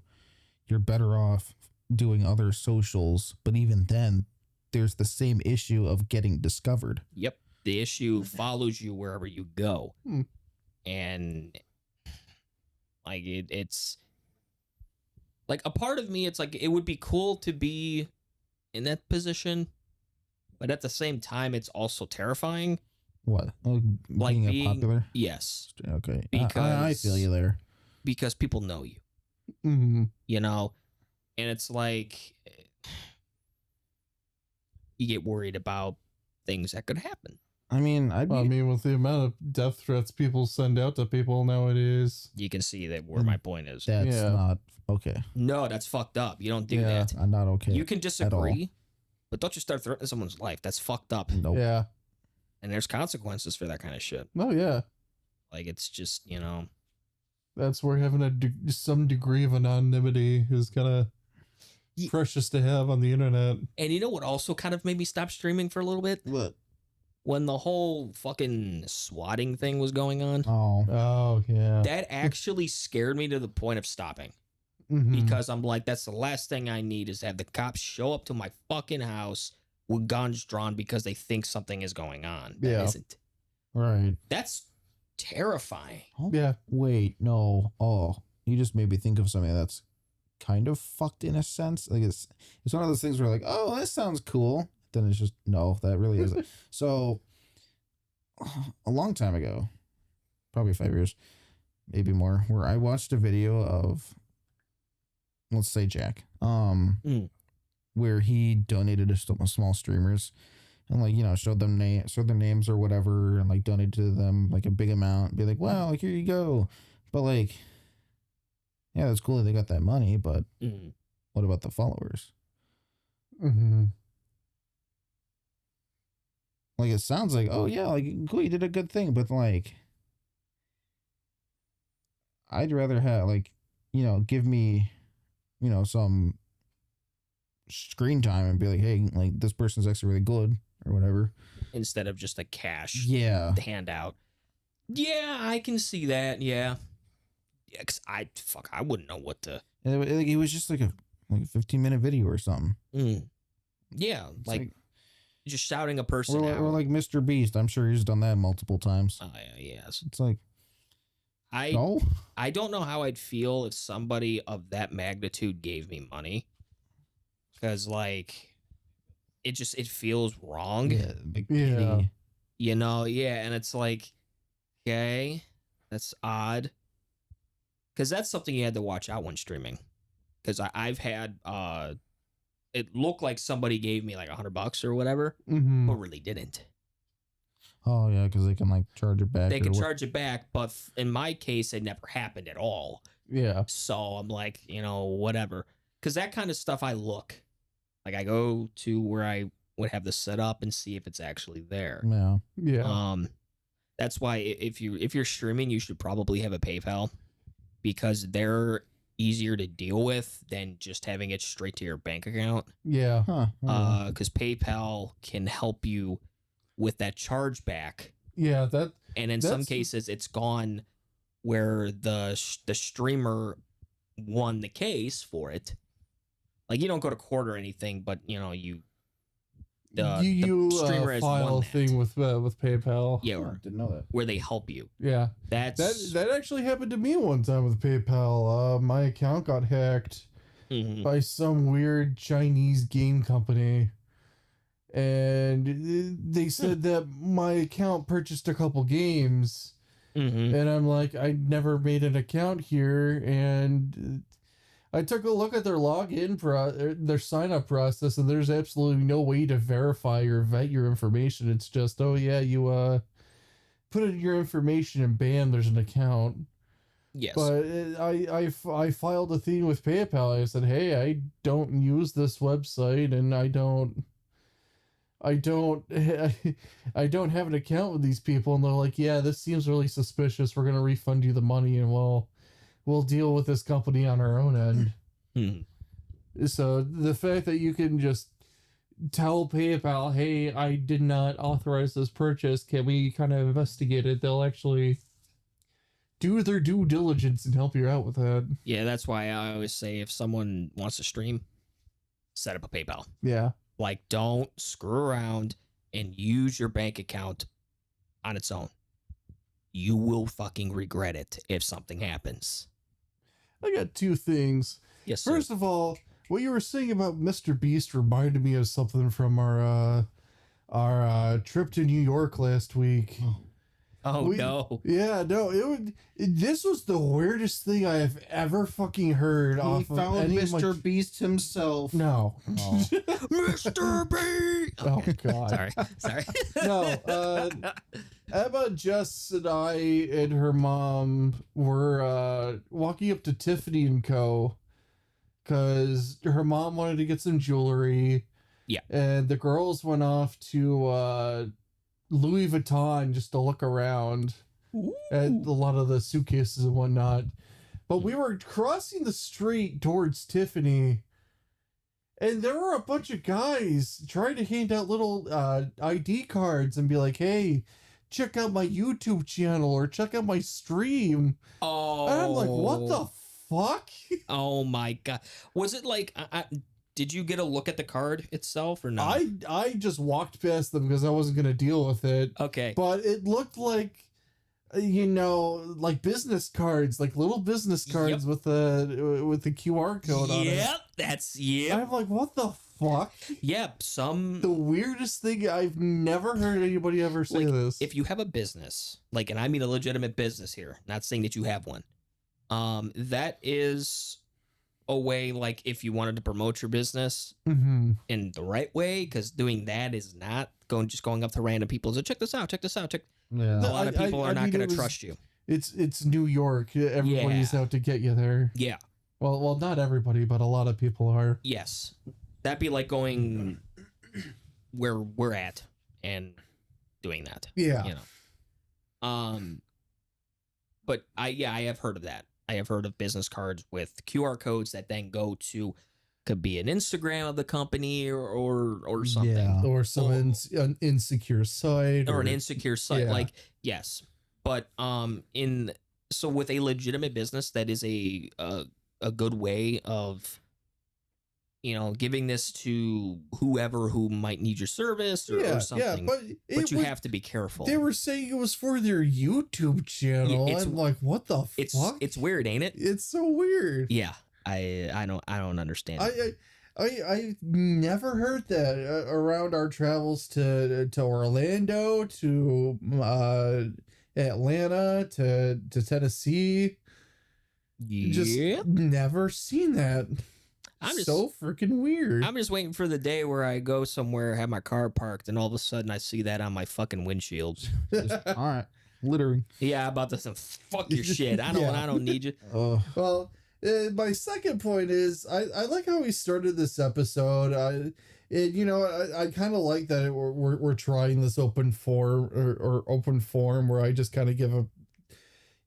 better off doing other socials, but even then, there's the same issue of getting discovered. Yep. The issue follows you wherever you go. Hmm. And like it's like a part of me, it's like it would be cool to be in that position, but at the same time it's also terrifying. What? Like being being- a popular? Yes, Okay. I Because- feel you there. because people know you, Mm-hmm. you know? And it's like you get worried about things that could happen. I mean, I'd be, I mean, with the amount of death threats people send out to people nowadays. You can see that where And my point is. that's Yeah. not okay. No, that's fucked up. You don't do Yeah. that. I'm not okay. You can all. disagree, but don't just start threatening someone's life. That's fucked up. Nope. Yeah. And there's consequences for that kind of shit. No, yeah. Like it's just, you know, That's where having some degree of anonymity is kind of Ye- precious to have on the internet. and you know what also kind of made me stop streaming for a little bit? What? When the whole fucking swatting thing was going on. Oh, Oh, yeah. That actually scared me to the point of stopping. Mhm. Because I'm like, that's the last thing I need is to have the cops show up to my fucking house with guns drawn because they think something is going on. That Yeah. isn't. right. That's terrifying. Oh, Yeah. wait, no. Oh, you just made me think of something that's kind of fucked in a sense. Like, it's one of those things where, like, oh, that sounds cool. Then it's just, no, that really isn't. So, a long time ago, probably 5 years, maybe more, where I watched a video of, let's say, Jack, where he donated to small streamers, and, like, you know, showed their names or whatever, and, like, donated to them like a big amount, be like, wow, like, here you go. But, like, yeah, that's cool that they got that money, but Mm. what about the followers? Mm-hmm. Like, it sounds like, oh yeah, like, cool, you did a good thing, but, like, I'd rather have, like, you know, give me some screen time and be like, hey, like this person's actually really good or whatever. Instead of just a cash Yeah. handout. Yeah, I can see that. Yeah. Yeah, because I wouldn't know what to. And it was just like a 15-minute video or something. Yeah, It's like just shouting a person out. or like Mr. Beast. I'm sure he's done that multiple times. Yes. It's like, no. I don't know how I'd feel if somebody of that magnitude gave me money, because like it feels wrong. Yeah, like Yeah. pity. And it's like, okay, that's odd, because that's something you had to watch out when streaming. Because I've had it looked like somebody gave me like $100 or whatever, Mm-hmm. but really didn't. Oh yeah, because they can like charge it back. They can charge it back, but in my case, it never happened at all. Yeah. So I'm like, whatever. Because that kind of stuff, I look. Like, I go to where I would have this set up and see if it's actually there. Yeah. Yeah. That's why if you're streaming, you should probably have a PayPal, because they're easier to deal with than just having it straight to your bank account. Yeah. Huh. Because PayPal can help you with that chargeback. Yeah. That. And in some That's- cases, it's gone where the streamer won the case for it. Like, you don't go to court or anything, but the streamer has file won a that. thing with PayPal. Yeah, Oh, didn't know that. where they help you. Yeah. That's That actually happened to me one time with PayPal. My account got hacked Mhm. by some weird Chinese game company, and they said that my account purchased a couple games, Mhm. and I'm like, I never made an account here, and I took a look at their login their sign up process, and there's absolutely no way to verify or vet your information. It's just, oh yeah, you put in your information and bam, there's an account. Yes. But I filed a thing with PayPal. I said, hey, I don't use this website, and I don't have an account with these people. And they're like, yeah, this seems really suspicious. We're gonna refund you the money, and we'll deal with this company on our own end. Mhm. So the fact that you can just tell PayPal, hey, I did not authorize this purchase, can we kind of investigate it? They'll actually do their due diligence and help you out with that. Yeah, that's why I always say, if someone wants to stream, set up a PayPal. Yeah. Like, don't screw around and use your bank account on its own. You will fucking regret it if something happens. I got two things. Yes, sir. First of all, what you were saying about Mr. Beast reminded me of something from our trip to New York last week. Oh, no. Yeah, no, this was the weirdest thing I have ever fucking heard He off of found any of my- Mr. Beast himself. No. Oh. Mr. B! Oh, Okay. God. Sorry. No, Emma, Jess, and I and her mom were walking up to Tiffany & Co. because her mom wanted to get some jewelry. Yeah. And the girls went off to Louis Vuitton just to look around at a lot of the suitcases and whatnot. But we were crossing the street towards Tiffany, and there were a bunch of guys trying to hand out little ID cards and be like, hey, check out my YouTube channel or check out my stream. Oh. And I'm like, what the fuck? Oh, my God. Was it like... did you get a look at the card itself or no? I just walked past them because I wasn't going to deal with it. Okay. But it looked like, like business cards, like little business cards with the QR code on it. Yep. I'm like, what the fuck? Yep. The weirdest thing, I've never heard anybody ever say Like, this. if you have a business, like, and I mean a legitimate business here, not saying that you have one, that is a way, like, if you wanted to promote your business Mm-hmm. in the right way, because doing that is not going up to random people and say, check this out. Yeah. A No, lot of people are not mean, going it to was- trust you. It's New York. Everybody's out to get you there. Yeah. Well, not everybody, but a lot of people are. Yes. That'd be like going where we're at and doing that. Yeah. You know. But I have heard of that. I have heard of business cards with QR codes that then go to, could be an Instagram of the company or something. Yeah. Or some an insecure site Or an insecure site. yeah. Like, yes. But so with a legitimate business, that is a good way of, giving this to whoever who might need your service or something. But you have to be careful. They were saying it was for their YouTube channel. it's- I'm like, what the fuck? It's weird, ain't it? It's so weird. Yeah. I don't understand. I never heard that around our travels to Orlando, to Atlanta, to Tennessee. Just never seen that. I'm just so freaking weird. I'm just waiting for the day where I go somewhere, have my car parked, and all of a sudden I see that on my fucking windshield. All right, littering. Yeah, about to say, fuck your shit. I don't need you. Well, my second point is I like how we started this episode. I kind of like that we're trying this open form or open form where I just kind of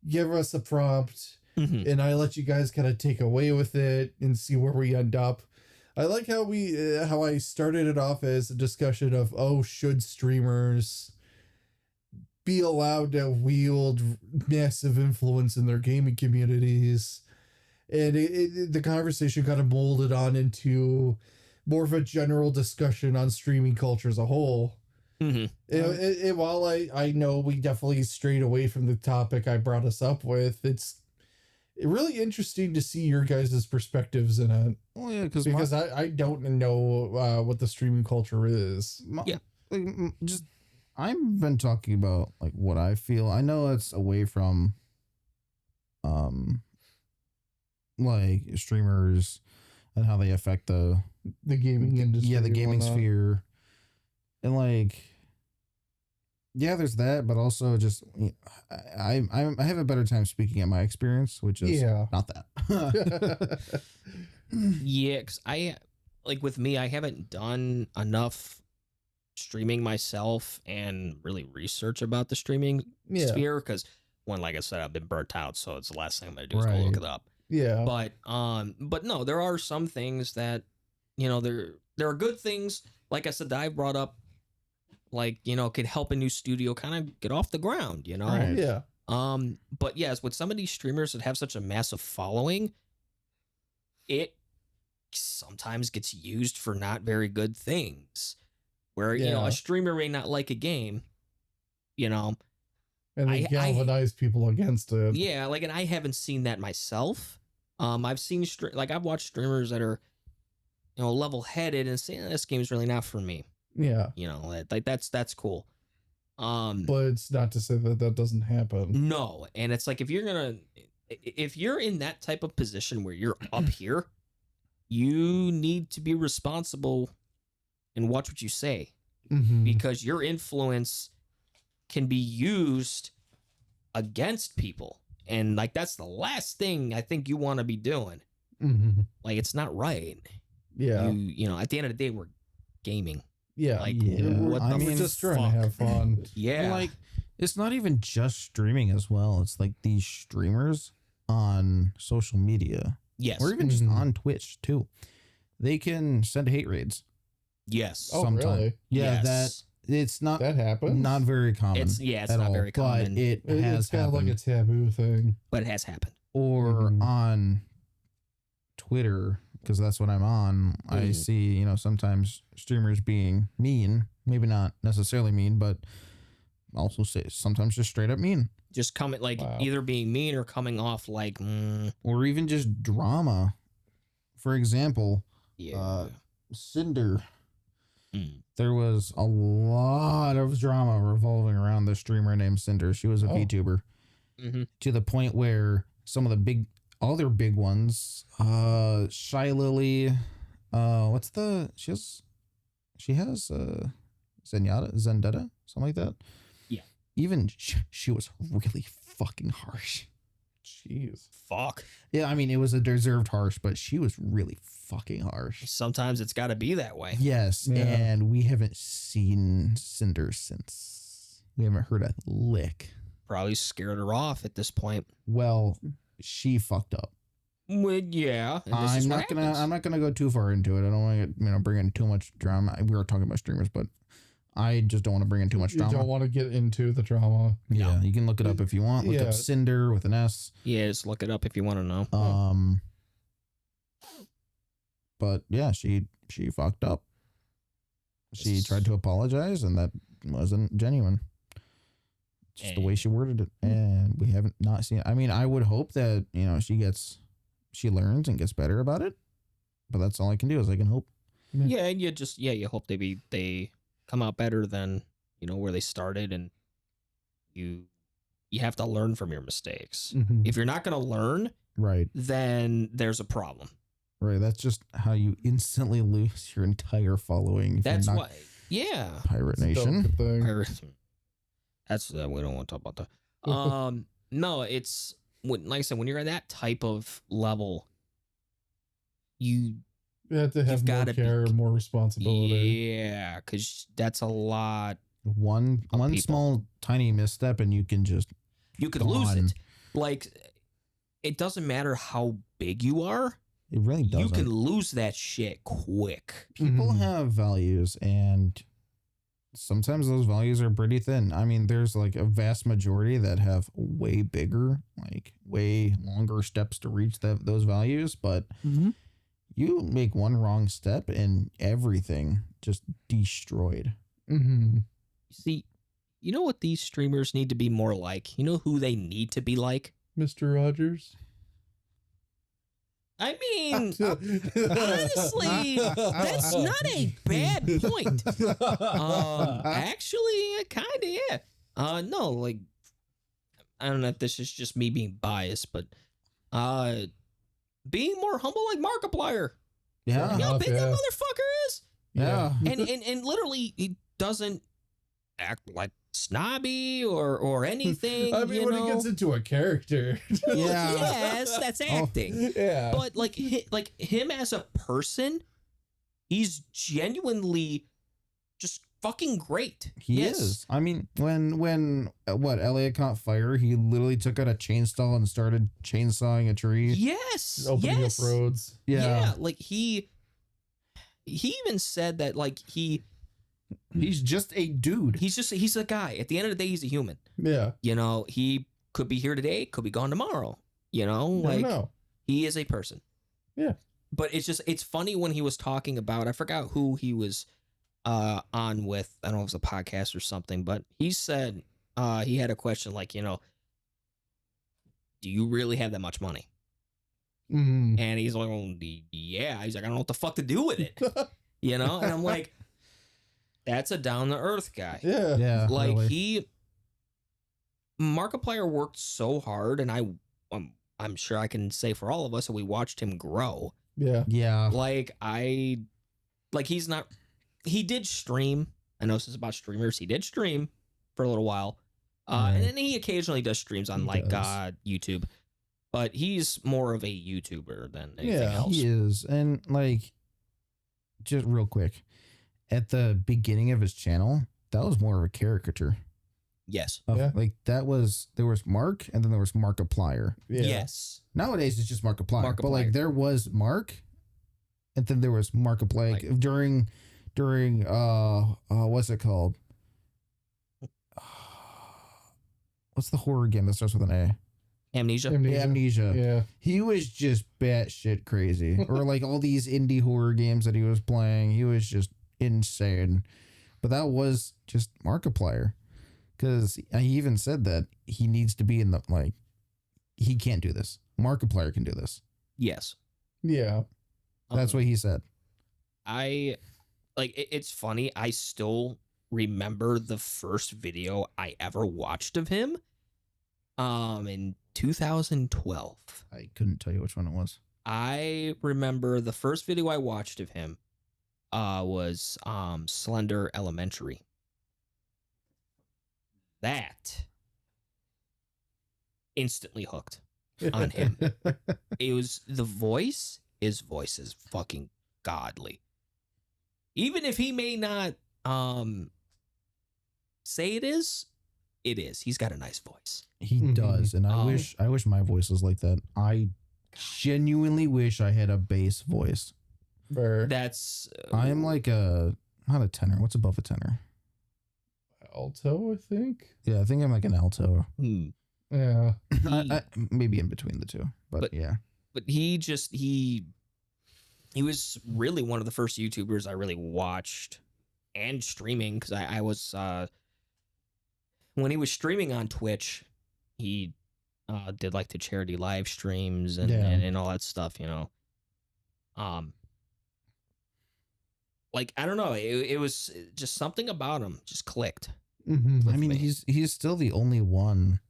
give us a prompt. Mm-hmm. And I let you guys kind of take away with it and see where we end up. I like how how I started it off as a discussion of, should streamers be allowed to wield massive influence in their gaming communities? And the conversation kind of molded on into more of a general discussion on streaming culture as a whole. Mm-hmm. And while I know we definitely strayed away from the topic I brought us up with, it's really interesting to see your guys' perspectives in it. Oh yeah, because I don't know what the streaming culture is. I've been talking about like what I feel. I know it's away from like streamers and how they affect the gaming industry. Yeah, the gaming sphere. And like there's that, but also just I have a better time speaking at my experience, which is not that. Yeah, because with me, I haven't done enough streaming myself and really research about the streaming sphere because like I said, I've been burnt out, so it's the last thing I'm gonna do is go look it up. Yeah. But no, there are some things that there are good things, like I said, that I brought up, like could help a new studio kind of get off the ground, Right. Yeah. But yes, with some of these streamers that have such a massive following, it sometimes gets used for not very good things. Where a streamer may not like a game, and they galvanize people against it. Yeah, and I haven't seen that myself. I've seen I've watched streamers that are level-headed and say this game's really not for me. Yeah. That's cool. But it's not to say that doesn't happen. No, and it's like if you're in that type of position where you're up here, you need to be responsible and watch what you say, because your influence can be used against people, and that's the last thing I think you want to be doing. It's not right. Yeah. At the end of the day, we're gaming. Yeah. We're just trying to have fun. Yeah. It's not even just streaming as well. It's like these streamers on social media. Yes. Or even just on Twitch too. They can send hate raids. Yes. Oh, really? Yeah, yes. It's not that happens. Not very common. It's not very common. But it has it's kind of like a taboo thing. But it has happened. Or on Twitter, because that's what I'm on. I see, sometimes streamers being mean, maybe not necessarily mean, but also say sometimes just straight up mean. Just coming either being mean or coming off or even just drama. For example, Cinder. There was a lot of drama revolving around the streamer named Cinder. She was a VTuber to the point where some of the all their big ones, Shy Lily, she has Zendetta, something like that. Yeah. Even she was really fucking harsh. Jeez. Fuck. Yeah, I mean, it was a deserved harsh, but she was really fucking harsh. Sometimes it's got to be that way. Yes, and we haven't seen Cinder since. We haven't heard a lick. Probably scared her off at this point. Well, she fucked up. Well, yeah. And this is I'm what not gonna happens. I'm not gonna go too far into it. I don't want to bring in too much drama. We were talking about streamers, but I just don't want to bring in too much You drama. don't want to get into the drama. Yeah, you can look it up if you want. Look Yeah. up Cinder with an S. Yeah, just look it up if you want to know. But yeah, she fucked up. She tried to apologize, and that wasn't genuine. Just the way she worded it, and we haven't not seen. I mean, I would hope that she learns and gets better about it. But that's all I can do is I can hope. Yeah, and you hope they come out better than where they started, and you have to learn from your mistakes. Mhm. If you're not gonna learn, Right, then there's a problem. right. That's just how you instantly lose your entire following. If That's you're not why. Yeah. Pirate It's a Nation. delicate thing. Pirates. That's we don't want to talk about that. No, it's like I said, when you're at that type of level, you You have to have You've more gotta be- care, more responsibility. yeah, because that's a lot. One people. small tiny misstep, and you can just You could lose Gone. it. Like it doesn't matter how big you are, it really doesn't. you can lose that shit quick. People Mhm. have values, and sometimes those values are pretty thin. I mean, there's like a vast majority that have way bigger, like way longer steps to reach those values, but Mhm. you make one wrong step and everything just destroyed. Mhm. See, you know what these streamers need to be more like? You know who they need to be like? Mr. Rogers. I mean, honestly, that's not a bad point. Actually, kind of, yeah. No, like, I don't know if this is just me being biased, but being more humble like Markiplier. Yeah. You know how enough, big that yeah. motherfucker is? Yeah. And literally, he doesn't act like snobby or anything. I mean, you when know? he gets into a character. Yeah. Yes, that's acting. Yeah. But like him as a person, he's genuinely just fucking great. He Yes. is. I mean, when Elliot caught fire, he literally took out a chainsaw and started chainsawing a tree. Yes. Opening yes. up roads. Yeah. Like he even said that like He's just a dude. he's a guy. At the end of the day, he's a human. Yeah. You know, he could be here today, could be gone tomorrow. You know, like No. he is a person. Yeah. But it's funny when he was talking about, I forgot who he was on with. I don't know if it was a podcast or something, but he said he had a question like, do you really have that much money? Mm. And he's like, well, yeah. He's like, I don't know what the fuck to do with it. And I'm like, that's a down to earth guy. Yeah. Yeah. Like really. Markiplier worked so hard, and I'm sure I can say for all of us that we watched him grow. Yeah. Yeah. He did stream. I know this is about streamers. He did stream for a little while. And then he occasionally does streams on He does. YouTube. But he's more of a YouTuber than anything Yeah, else. He is. And like, just real quick, at the beginning of his channel, that was more of a caricature. Yes. Yeah. Like there was Mark, and then there was Markiplier. Yeah. Yes. Nowadays it's just Markiplier. But like Markiplier. there was Mark, and then there was Markiplier Like- during what's it called? What's the horror game that starts with an A? Amnesia. Amnesia. Yeah. He was just batshit crazy. Or like all these indie horror games that he was playing. He was just insane. But that was just Markiplier. Because he even said that he needs to be in the, like, he can't do this. Markiplier can do this. Yes. Yeah. That's what he said. It's funny. I still remember the first video I ever watched of him. In 2012. I couldn't tell you which one it was. I remember the first video I watched of him was Slender Elementary. That instantly hooked on him. It was the voice. His voice is fucking godly. Even if he may not say it is, it is. He's got a nice voice. He Mhm. does, and Um, I wish my voice was like that. I genuinely wish I had a bass voice. For That's I'm like not a tenor. What's above a tenor? alto, I think. Yeah, I think I'm like an alto. Yeah. Maybe in between the two, but yeah. but he was really one of the first YouTubers I really watched and streaming, because I was when he was streaming on Twitch, he did like the charity live streams and, Yeah. and all that stuff, you know. Like, I don't know, it was just something about him just clicked. Mm-hmm. I mean, me. he's still the only one,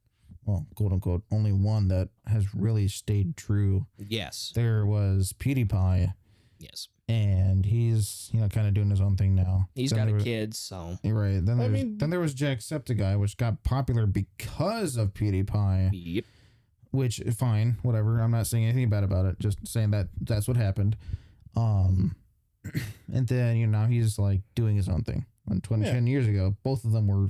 well, quote unquote, only one that has really stayed true. Yes. There was PewDiePie, Yes. and he's kind of doing his own thing now. He's Then got there a was- kid, so You're right. Then I there's, mean- then there was Jacksepticeye, which got popular because of PewDiePie. yep. Which fine, whatever. I'm not saying anything bad about it. Just saying that that's what happened. And then now he's like doing his own thing. When 10 years ago, both of them were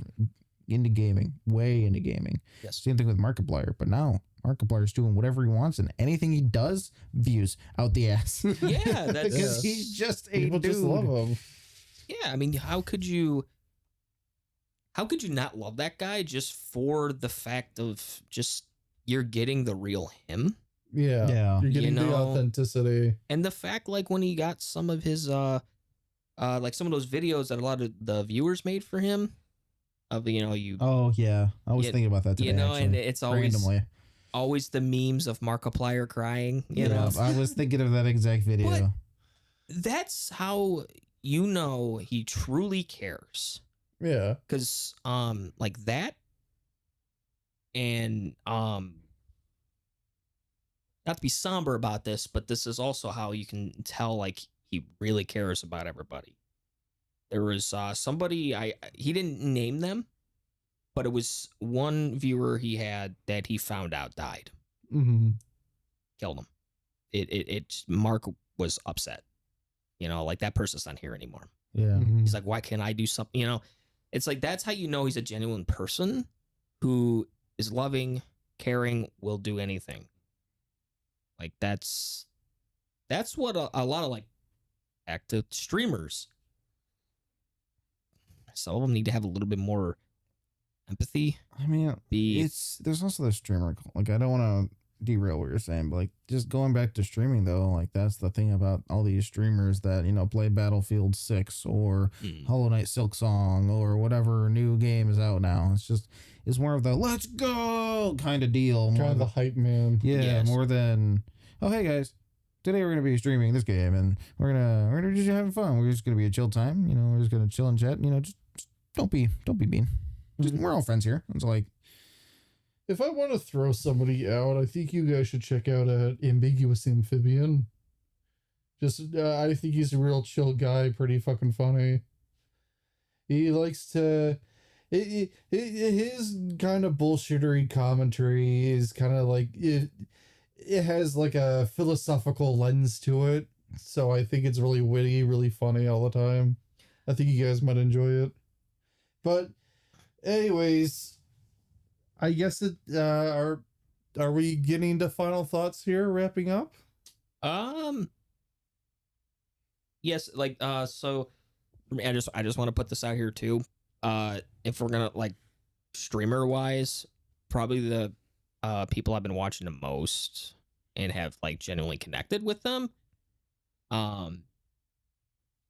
into gaming, way into gaming. Yes. Same thing with Markiplier, but now Markiplier's doing whatever he wants, and anything he does, views out the ass. Yeah, that's because he's just a People dude. just love him. Yeah, I mean, how could you not love that guy just for the fact of just you're getting the real him? Yeah. Yeah. You're getting the know, authenticity. and the fact, like, when he got some of his like some of those videos that a lot of the viewers made for him of you Oh yeah, I was Yeah, thinking about that today. and actually, it's always randomly. the memes of Markiplier crying, you know. I was thinking of that exact video. But- That's how he truly cares. Yeah. Because like that, and not to be somber about this, but this is also how you can tell like he really cares about everybody. There was somebody, he didn't name them, but it was one viewer he had that he found out died, Mm-hmm. killed him. It Mark was upset, like that person's not here anymore. Yeah. He's like, why can't I do something? It's like, that's how you know he's a genuine person who is loving, caring, will do anything. Like that's what a lot of like active streamers, some of them need to have a little bit more empathy. I mean, Be there's also the streamer. Like, I don't want to derail what you're saying, but like, just going back to streaming though, like that's the thing about all these streamers that play Battlefield 6 or Hollow Knight Silk Song or whatever new game is out now. It's more of the let's go kind of deal. Kind More of the hype man. yeah, Yes. more than hey guys, today we're gonna be streaming this game and we're gonna just having fun. We're just gonna be a chill time. We're just gonna chill and chat. Just don't be mean. Just we're all friends here. It's like, If I want to throw somebody out, I think you guys should check out Ambiguous Amphibian. I think he's a real chill guy, pretty fucking funny. He likes to... his kind of bullshittery commentary is kind of like... It has like a philosophical lens to it. So I think it's really witty, really funny all the time. I think you guys might enjoy it. But anyways... I guess are we getting to final thoughts here, wrapping up? Yes, like so I just want to put this out here too. If we're gonna like streamer wise, probably the people I've been watching the most and have like genuinely connected with them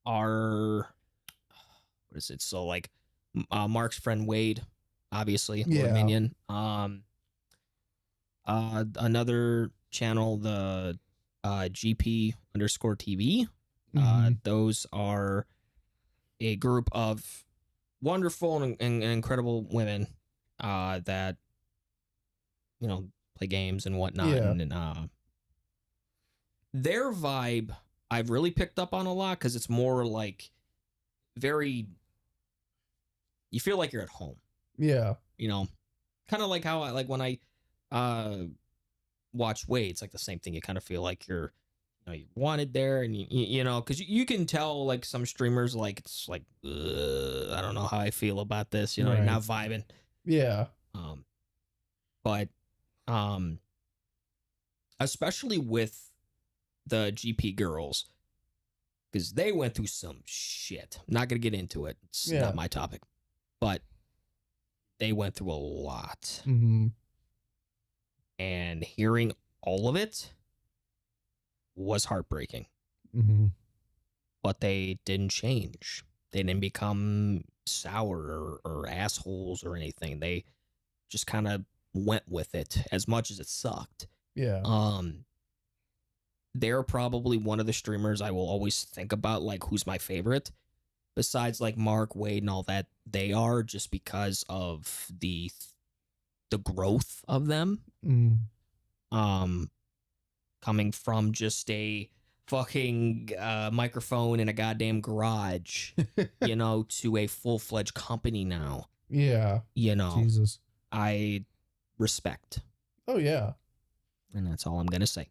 are what is it? So like Mark's friend Wade, obviously, Lord Yeah. Minion. Another channel, the GP_TV. Those are a group of wonderful and incredible women that play games and whatnot. Yeah. And their vibe I've really picked up on a lot because it's more like very, you feel like you're at home. Yeah. Kind of like how I like when I watch Wade. It's like the same thing. You kind of feel like you're you wanted there, and because you can tell like some streamers like it's like I don't know how I feel about this. You're Right. not vibing. Yeah. But especially with the GP girls, because they went through some shit. I'm not gonna get into it. It's Yeah. not my topic, but they went through a lot, Mm-hmm. and hearing all of it was heartbreaking. Mm-hmm. But they didn't change. They didn't become sour or assholes or anything. They just kind of went with it as much as it sucked. Yeah. They're probably one of the streamers I will always think about, like, who's my favorite. Besides, like, Mark, Wade, and all that, they are, just because of the growth of them. Coming from just a fucking microphone in a goddamn garage, you know, to a full-fledged company now. Yeah. You know, Jesus. I respect. Oh yeah. And that's all I'm going to say.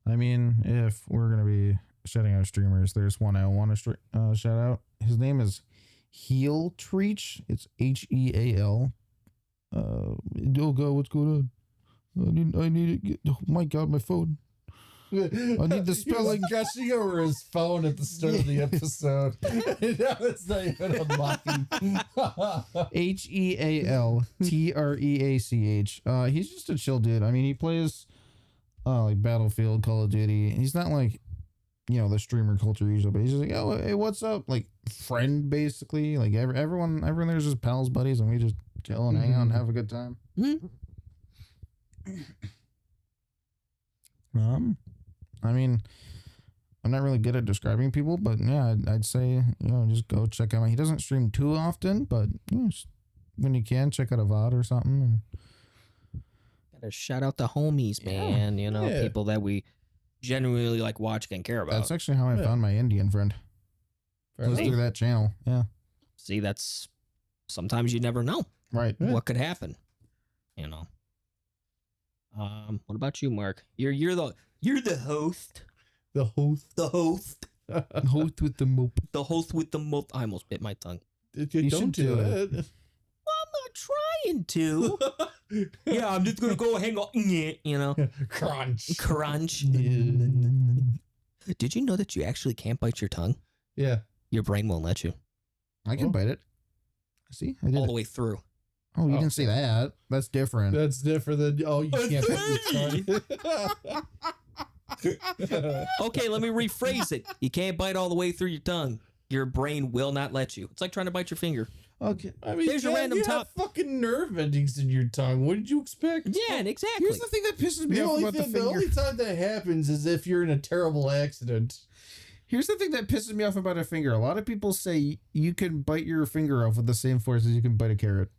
I mean, if we're gonna be shouting out streamers, there's one I want to shout out. His name is Heel Treach. It's Heal. Oh god, what's going on? I need it. Oh my god, my phone. I need the spelling. He was gushing over his phone at the start of the episode. Now it's not even unlocking. HealTreach. He's just a chill dude. I mean, he plays like Battlefield, Call of Duty. He's not like, you know, the streamer culture usually, but he's just like, oh, hey, what's up? Like, friend, basically. Like, everyone there's just pals, buddies, and we just chill and hang out and have a good time. I mean, I'm not really good at describing people, but yeah, I'd say, you know, just go check him out. He doesn't stream too often, but you know, when you can, check out a VOD or something. And Gotta shout out the homies, man. You know, Yeah. people that we genuinely like watching and care about. that's actually how I Yeah. found my Indian friend. Fair Was enough. through that channel. Yeah. See, that's sometimes you never know Right. Yeah. what could happen. You know. What about you, Mark? You're the host. The host. The host. Host with the mope. The host with the most. I almost bit my tongue. You should don't do do it. I'm not trying to. Yeah, I'm just gonna go hang on. You know, Crunch. crunch. Did you know that you actually can't bite your tongue? Yeah. Your brain won't let you I can Oh. bite it. See, I did all it. the way through. Oh, you Oh. didn't say that. That's different. That's different than you can't bite your tongue. Okay, let me rephrase it. You can't bite all the way through your tongue. Your brain will not let you. It's like trying to bite your finger. Okay. I mean, There's your random you top. have fucking nerve endings in your tongue. What did you expect? Yeah, and exactly. Here's the thing that pisses me The off only, about the thing, the finger. only time that happens is if you're in a terrible accident. Here's the thing that pisses me off about a finger. A lot of people say you can bite your finger off with the same force as you can bite a carrot.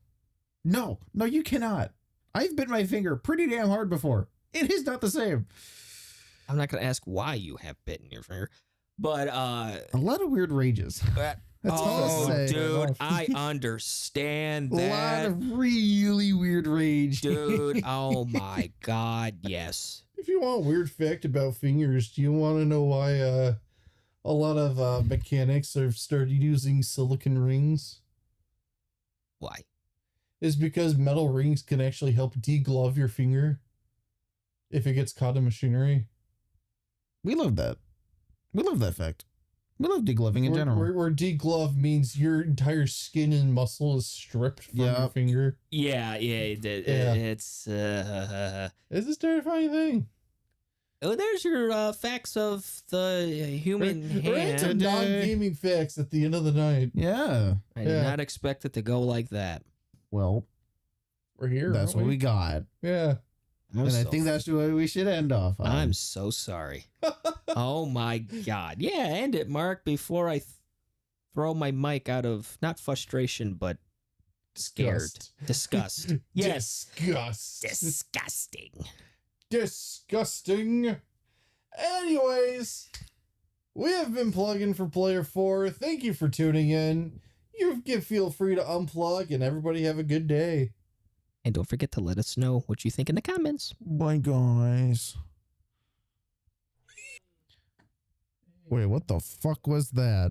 No, you cannot. I've bit my finger pretty damn hard before. It is not the same. I'm not gonna ask why you have bitten your finger, but A lot of weird rages. That's all I'll oh, say. dude, I understand A lot that, of really weird rage. dude. Oh my god, yes. If you want a weird fact about fingers, do you want to know why a lot of mechanics have started using silicon rings? Why? Is because metal rings can actually help deglove your finger if it gets caught in machinery. We love that. We love that fact. We love degloving in general. Where deglove means your entire skin and muscle is stripped from your finger. Yeah, Yeah. it's It's a terrifying thing. Oh, there's your facts of the human We're into hand. non-gaming facts at the end of the night. Yeah. I did Yeah. not expect it to go like that. Well, We're here. that's aren't what we got. Yeah. I'm And I so- think that's the way we should end off. on. I'm so sorry. Oh my god. Yeah, end it, Mark, before I throw my mic out of not frustration, but scared. Disgust. Yes. Disgust. Disgusting. Disgusting. Anyways, we have been plugging for Player 4. Thank you for tuning in. Feel free to unplug and everybody have a good day. And don't forget to let us know what you think in the comments. Bye, guys. Wait, what the fuck was that?